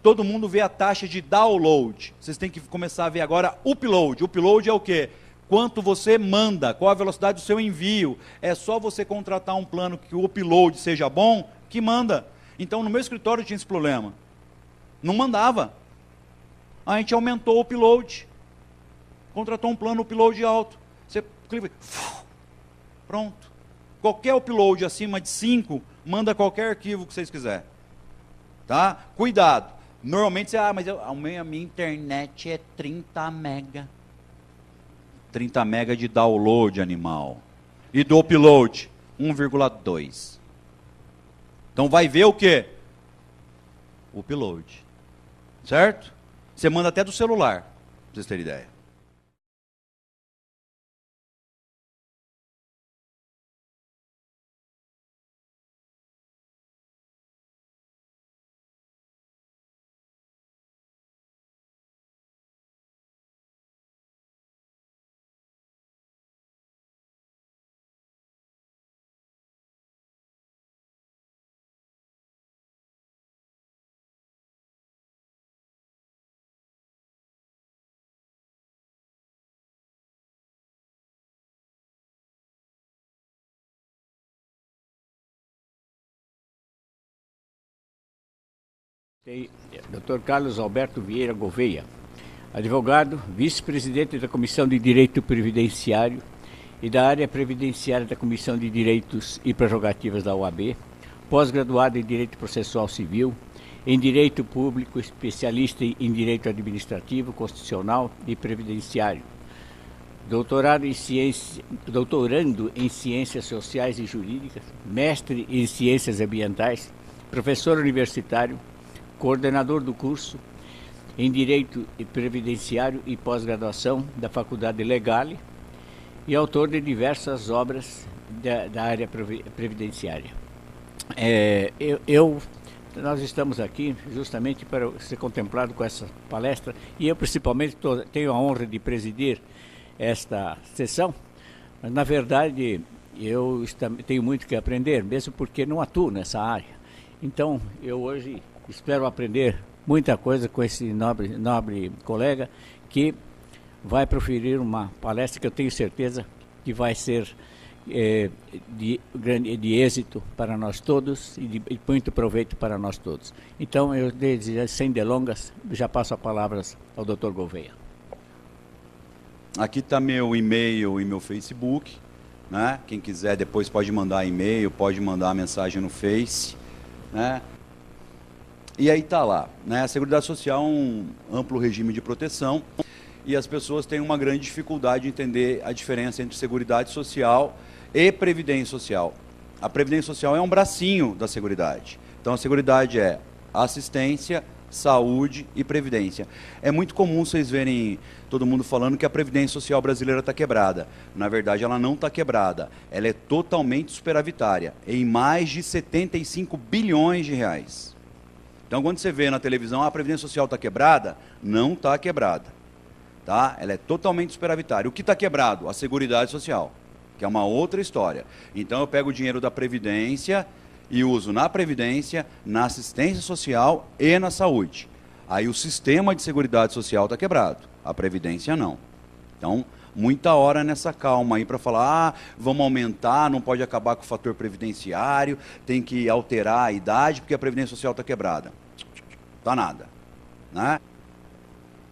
S2: Todo mundo vê a taxa de download. Vocês têm que começar a ver agora upload. Upload é o quê? Quanto você manda, qual a velocidade do seu envio. É só você contratar um plano que o upload seja bom, que manda. Então, no meu escritório tinha esse problema. Não mandava. A gente aumentou o upload. Contratou um plano upload alto. Você clica, pronto. Qualquer upload acima de 5, manda qualquer arquivo que vocês quiserem. Tá? Cuidado. Normalmente você, mas a minha internet é 30 mega. 30 mega de download, animal. E do upload, 1,2. Então vai ver o quê? O upload. Certo? Você manda até do celular, pra vocês terem ideia.
S1: Dr. Carlos Alberto Vieira Gouveia, advogado, vice-presidente da Comissão de Direito Previdenciário e da área previdenciária da Comissão de Direitos e Prerrogativas da OAB, pós-graduado em Direito Processual Civil, em Direito Público, especialista em Direito Administrativo, Constitucional e Previdenciário, doutorando em Ciências Sociais e Jurídicas, mestre em Ciências Ambientais, professor universitário, coordenador do curso em Direito Previdenciário e Pós-Graduação da Faculdade Legale e autor de diversas obras da área previdenciária. Nós estamos aqui justamente para ser contemplado com essa palestra e eu principalmente tenho a honra de presidir esta sessão, mas na verdade eu tenho muito que aprender, mesmo porque não atuo nessa área. Então eu hoje espero aprender muita coisa com esse nobre colega que vai proferir uma palestra que eu tenho certeza que vai ser de êxito para nós todos e de muito proveito para nós todos. Então, eu, sem delongas, já passo a palavra ao Dr. Gouveia.
S2: Aqui está meu e-mail e meu Facebook, né? Quem quiser depois pode mandar e-mail, pode mandar mensagem no Face, né? E aí está lá, né? A Seguridade Social é um amplo regime de proteção e as pessoas têm uma grande dificuldade de entender a diferença entre Seguridade Social e Previdência Social. A Previdência Social é um bracinho da Seguridade. Então a Seguridade é assistência, saúde e previdência. É muito comum vocês verem todo mundo falando que a Previdência Social brasileira está quebrada. Na verdade, ela não está quebrada. Ela é totalmente superavitária, em mais de 75 bilhões de reais. Então, quando você vê na televisão, a Previdência Social está quebrada, não está quebrada. Tá? Ela é totalmente superavitária. O que está quebrado? A Seguridade Social, que é uma outra história. Então, eu pego o dinheiro da Previdência e uso na Previdência, na assistência social e na saúde. Aí o sistema de Seguridade Social está quebrado, a Previdência não. Então, muita hora nessa calma aí para falar, vamos aumentar, não pode acabar com o fator previdenciário, tem que alterar a idade porque a Previdência Social está quebrada. Tá nada, né?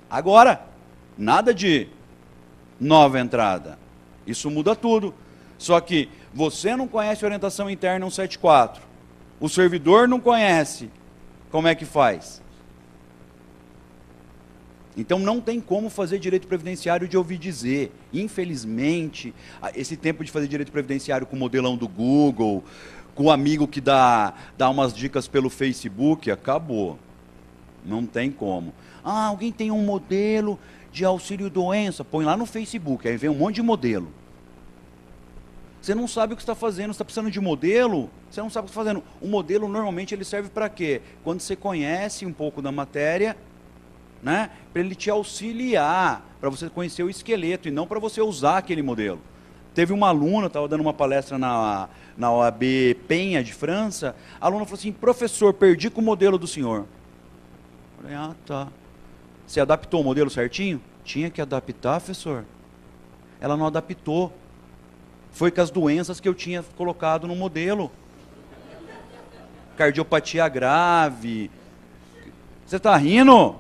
S2: Agora, nada de nova entrada. Isso muda tudo. Só que você não conhece orientação interna 174. O servidor não conhece. Como é que faz? Então não tem como fazer direito previdenciário de ouvir dizer. Infelizmente, esse tempo de fazer direito previdenciário com o modelão do Google, com o amigo que dá umas dicas pelo Facebook, acabou. Não tem como. Ah, alguém tem um modelo de auxílio-doença, põe lá no Facebook, aí vem um monte de modelo. Você não sabe o que está fazendo, você está precisando de modelo, você não sabe o que está fazendo. O modelo, normalmente, ele serve para quê? Quando você conhece um pouco da matéria, né, para ele te auxiliar, para você conhecer o esqueleto, e não para você usar aquele modelo. Teve uma aluna, estava dando uma palestra na OAB Penha, de França, a aluna falou assim, professor, perdi com o modelo do senhor. Eu falei, ah, tá. Você adaptou o modelo certinho? Tinha que adaptar, professor. Ela não adaptou. Foi com as doenças que eu tinha colocado no modelo. Cardiopatia grave, Você está rindo?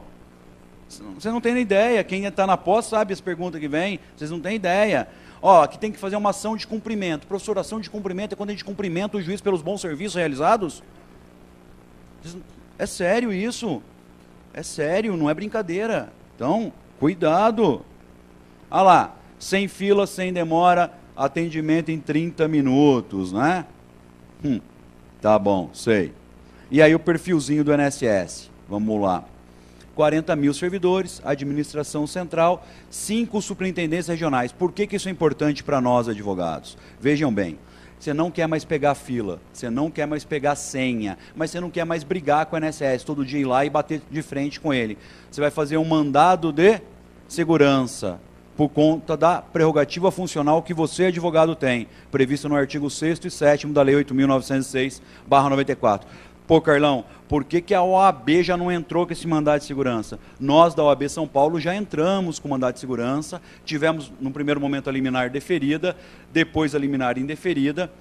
S2: Você não tem nem ideia. Quem está na pós sabe as perguntas que vêm. Vocês não têm ideia. Ó, aqui tem que fazer uma ação de cumprimento. Professor, ação de cumprimento é quando a gente cumprimenta o juiz pelos bons serviços realizados? É sério isso. É sério, não é brincadeira. Então, cuidado. Olha lá, sem fila, sem demora, atendimento em 30 minutos, né? Tá bom, sei. E aí o perfilzinho do INSS. Vamos lá. 40 mil servidores, administração central, 5 superintendentes regionais. Por que isso é importante para nós, advogados? Vejam bem, você não quer mais pegar fila, você não quer mais pegar senha, mas você não quer mais brigar com o INSS, todo dia ir lá e bater de frente com ele. Você vai fazer um mandado de segurança, por conta da prerrogativa funcional que você, advogado, tem, previsto no artigo 6º e 7º da Lei 8.906/94. Pô, Carlão, por que a OAB já não entrou com esse mandado de segurança? Nós, da OAB São Paulo, já entramos com o mandado de segurança, tivemos, no primeiro momento, a liminar deferida, depois a liminar indeferida,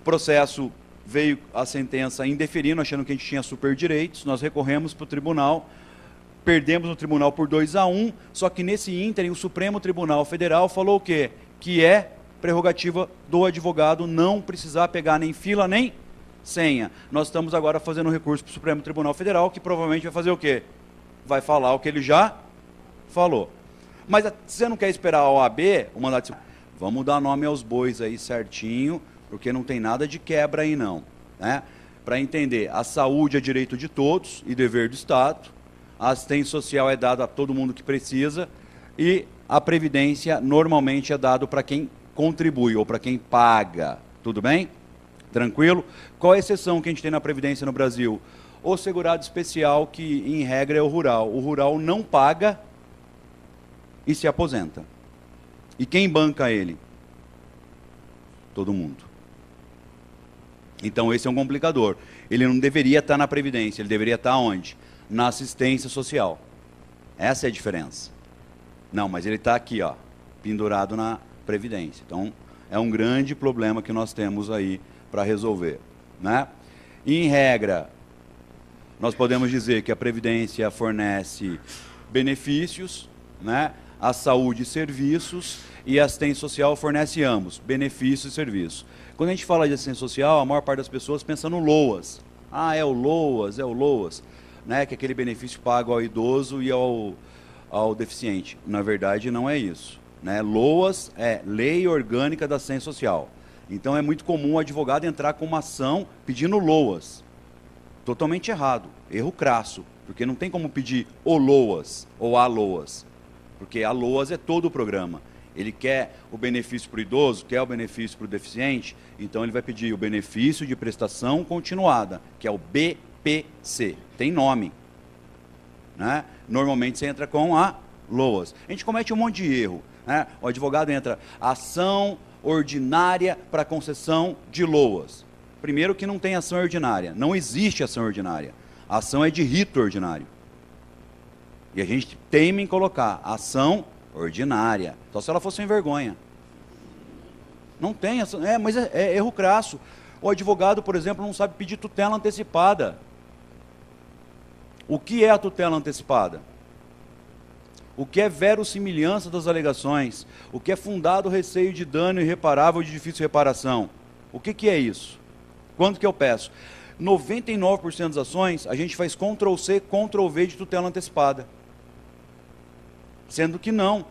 S2: processo veio a sentença indeferindo, achando que a gente tinha superdireitos, nós recorremos para o tribunal, perdemos no tribunal por 2-1, só que nesse ínterim o Supremo Tribunal Federal falou o quê? Que é prerrogativa do advogado não precisar pegar nem fila nem senha. Nós estamos agora fazendo um recurso para o Supremo Tribunal Federal, que provavelmente vai fazer o quê? Vai falar o que ele já falou. Mas se você não quer esperar a OAB, o mandato de segurança, vamos dar nome aos bois aí certinho, porque não tem nada de quebra aí não, né? Para entender, a saúde é direito de todos e dever do Estado, a assistência social é dada a todo mundo que precisa e a previdência normalmente é dado para quem contribui ou para quem paga. Tudo bem? Tranquilo? Qual a exceção que a gente tem na previdência no Brasil? O segurado especial, que em regra é o rural. O rural não paga e se aposenta. E quem banca ele? Todo mundo. Então esse é um complicador. Ele não deveria estar na previdência, ele deveria estar onde? Na assistência social. Essa é a diferença. Não, mas ele está aqui, ó, pendurado na previdência. Então é um grande problema que nós temos aí para resolver, né? Em regra, nós podemos dizer que a previdência fornece benefícios, né? A saúde, serviços, e a assistência social fornece ambos, benefícios e serviços. Quando a gente fala de assistência social, a maior parte das pessoas pensa no LOAS. Ah, é o LOAS, né? Que é aquele benefício pago ao idoso e ao deficiente. Na verdade, não é isso, né? LOAS é Lei Orgânica da Assistência Social. Então é muito comum o advogado entrar com uma ação pedindo LOAS. Totalmente errado, erro crasso, porque não tem como pedir o LOAS ou a LOAS, porque a LOAS é todo o programa. Ele quer o benefício para o idoso, quer o benefício para o deficiente, então ele vai pedir o benefício de prestação continuada, que é o BPC, tem nome, né? Normalmente você entra com a LOAS. A gente comete um monte de erro, né? O advogado entra, ação ordinária para concessão de LOAS. Primeiro que não tem ação ordinária, não existe ação ordinária. A ação é de rito ordinário. E a gente teima em colocar ação ordinária, só se ela fosse sem vergonha. Não tem ação, mas é erro crasso. O advogado, por exemplo, não sabe pedir tutela antecipada. O que é a tutela antecipada? O que é verossimilhança das alegações? O que é fundado receio de dano irreparável ou de difícil reparação? O que é isso? Quando que eu peço? 99% das ações, a gente faz Ctrl+C, Ctrl+V de tutela antecipada. Sendo que não.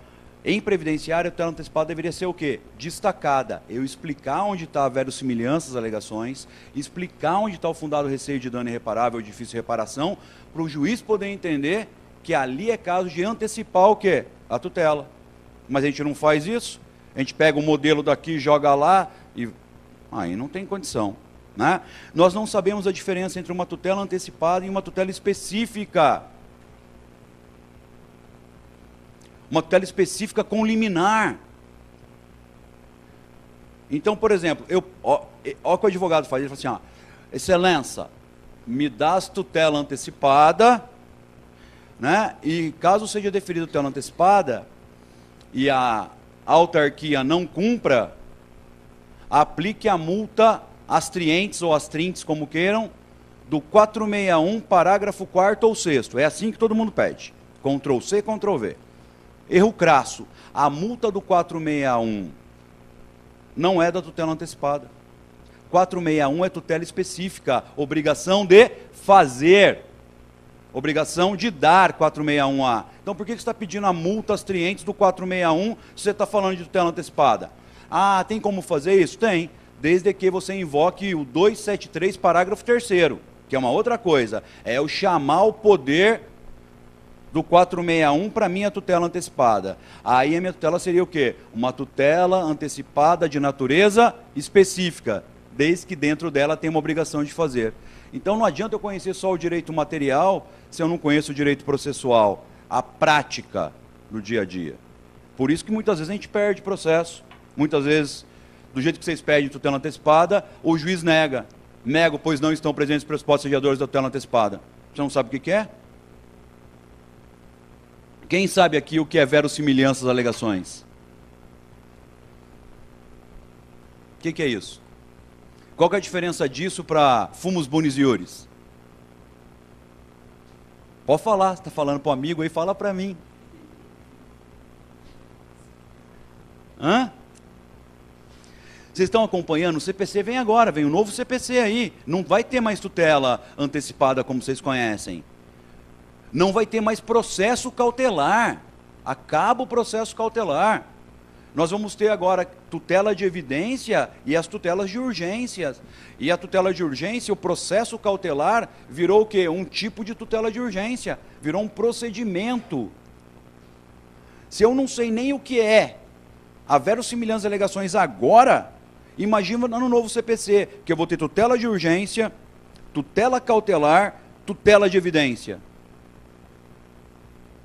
S2: Em previdenciária, a tutela antecipada deveria ser o quê? Destacada. Eu explicar onde está a verossimilhança das alegações, explicar onde está o fundado receio de dano irreparável ou de difícil reparação, para o juiz poder entender que ali é caso de antecipar o quê? A tutela. Mas a gente não faz isso, a gente pega o modelo daqui, joga lá, e aí não tem condição, né? Nós não sabemos a diferença entre uma tutela antecipada e uma tutela específica. Uma tutela específica com liminar. Então, por exemplo, olha o que o advogado faz, ele fala assim, ó, excelência, me dá as tutela antecipada, né? E caso seja deferida a tutela antecipada e a autarquia não cumpra, aplique a multa astrientes ou astrintes, como queiram, do 461, parágrafo 4º ou 6º. É assim que todo mundo pede. Ctrl C, Ctrl V. Erro crasso. A multa do 461 não é da tutela antecipada. 461 é tutela específica. Obrigação de fazer. Obrigação de dar 461A. Então por que você está pedindo a multa às trientes do 461 se você está falando de tutela antecipada? Ah, tem como fazer isso? Tem. Desde que você invoque o 273, parágrafo 3º, que é uma outra coisa. É o chamar o poder do 461 para minha tutela antecipada. Aí a minha tutela seria o quê? Uma tutela antecipada de natureza específica, desde que dentro dela tem uma obrigação de fazer. Então não adianta eu conhecer só o direito material se eu não conheço o direito processual, a prática do dia a dia. Por isso que muitas vezes a gente perde processo. Muitas vezes, do jeito que vocês pedem tutela antecipada, o juiz nega. Nego, pois não estão presentes os pressupostos sediadores da tutela antecipada. Você não sabe o que é? Quem sabe aqui o que é verossimilhança das alegações? O que é isso? Qual que é a diferença disso para fumus bonis iuris? Pode falar, você está falando para o amigo aí, fala para mim. Hã? Vocês estão acompanhando? O CPC vem agora, vem um novo CPC aí. Não vai ter mais tutela antecipada como vocês conhecem. Não vai ter mais processo cautelar. Acaba o processo cautelar. Nós vamos ter agora tutela de evidência e as tutelas de urgências. E a tutela de urgência, o processo cautelar, virou o quê? Um tipo de tutela de urgência. Virou um procedimento. Se eu não sei nem o que é a verossimilhança das alegações agora, imagina no novo CPC, que eu vou ter tutela de urgência, tutela cautelar, tutela de evidência.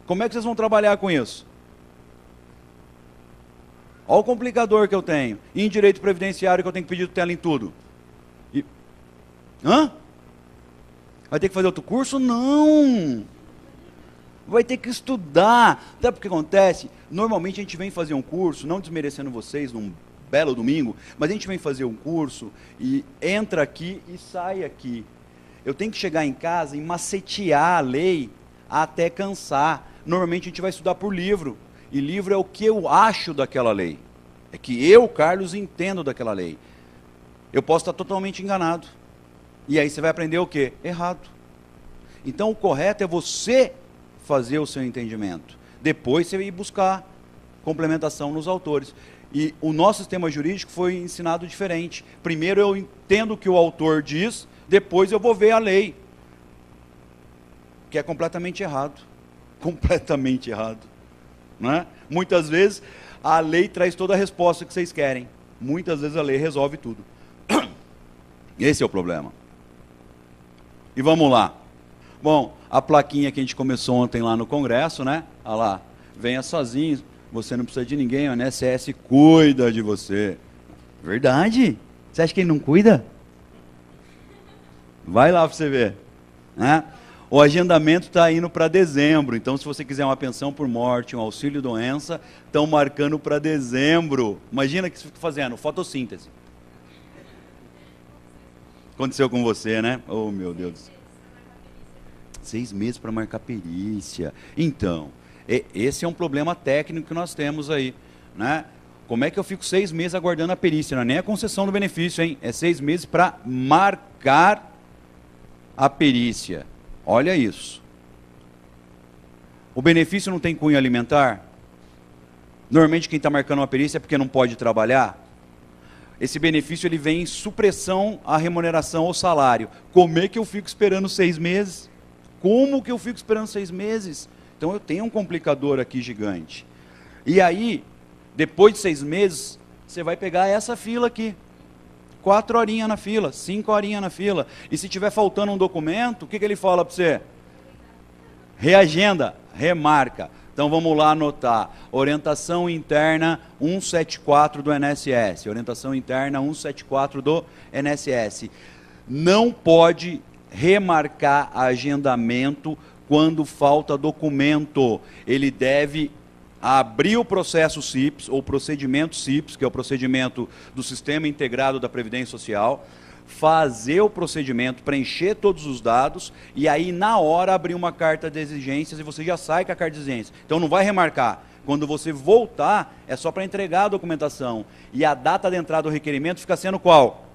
S2: Como é que vocês vão trabalhar com isso? Olha o complicador que eu tenho. E em direito previdenciário que eu tenho que pedir tutela em tudo. Hã? Vai ter que fazer outro curso? Não! Vai ter que estudar. Sabe o que acontece? Normalmente a gente vem fazer um curso, não desmerecendo vocês num belo domingo, mas a gente vem fazer um curso e entra aqui e sai aqui. Eu tenho que chegar em casa e macetear a lei até cansar. Normalmente a gente vai estudar por livro. E livro é o que eu acho daquela lei. É que eu, Carlos, entendo daquela lei. Eu posso estar totalmente enganado. E aí você vai aprender o quê? Errado. Então o correto é você fazer o seu entendimento. Depois você ir buscar complementação nos autores. E o nosso sistema jurídico foi ensinado diferente. Primeiro eu entendo o que o autor diz, depois eu vou ver a lei. Que é completamente errado. Completamente errado. Não é? Muitas vezes a lei traz toda a resposta que vocês querem. Muitas vezes a lei resolve tudo. Esse é o problema. E vamos lá. Bom, a plaquinha que a gente começou ontem lá no Congresso, né? Olha lá, venha sozinho, você não precisa de ninguém, o INSS cuida de você. Verdade? Você acha que ele não cuida? Vai lá para você ver. Né? O agendamento está indo para dezembro, então se você quiser uma pensão por morte, um auxílio doença, estão marcando para dezembro. Imagina que você fica fazendo fotossíntese. Aconteceu com você, né? Oh, meu Deus do céu. 6 meses para marcar perícia. Então, esse é um problema técnico que nós temos aí, né? Como é que eu fico 6 meses aguardando a perícia? Não é nem a concessão do benefício, hein? É 6 meses para marcar a perícia. Olha isso. O benefício não tem cunho alimentar? Normalmente quem está marcando uma perícia é porque não pode trabalhar. Esse benefício ele vem em supressão à remuneração ao salário. Como é que eu fico esperando 6 meses? Como que eu fico esperando 6 meses? Então eu tenho um complicador aqui gigante. E aí, depois de 6 meses, você vai pegar essa fila aqui. 4 horinhas na fila, 5 horinhas na fila. E se tiver faltando um documento, o que ele fala para você? Reagenda, remarca. Então vamos lá anotar. Orientação interna 174 do INSS. Orientação interna 174 do INSS. Não pode remarcar agendamento quando falta documento. Ele deve abrir o processo CIPS, ou procedimento CIPS, que é o procedimento do Sistema Integrado da Previdência Social, fazer o procedimento, preencher todos os dados e aí na hora abrir uma carta de exigências e você já sai com a carta de exigências. Então não vai remarcar. Quando você voltar, é só para entregar a documentação. E a data de entrada do requerimento fica sendo qual?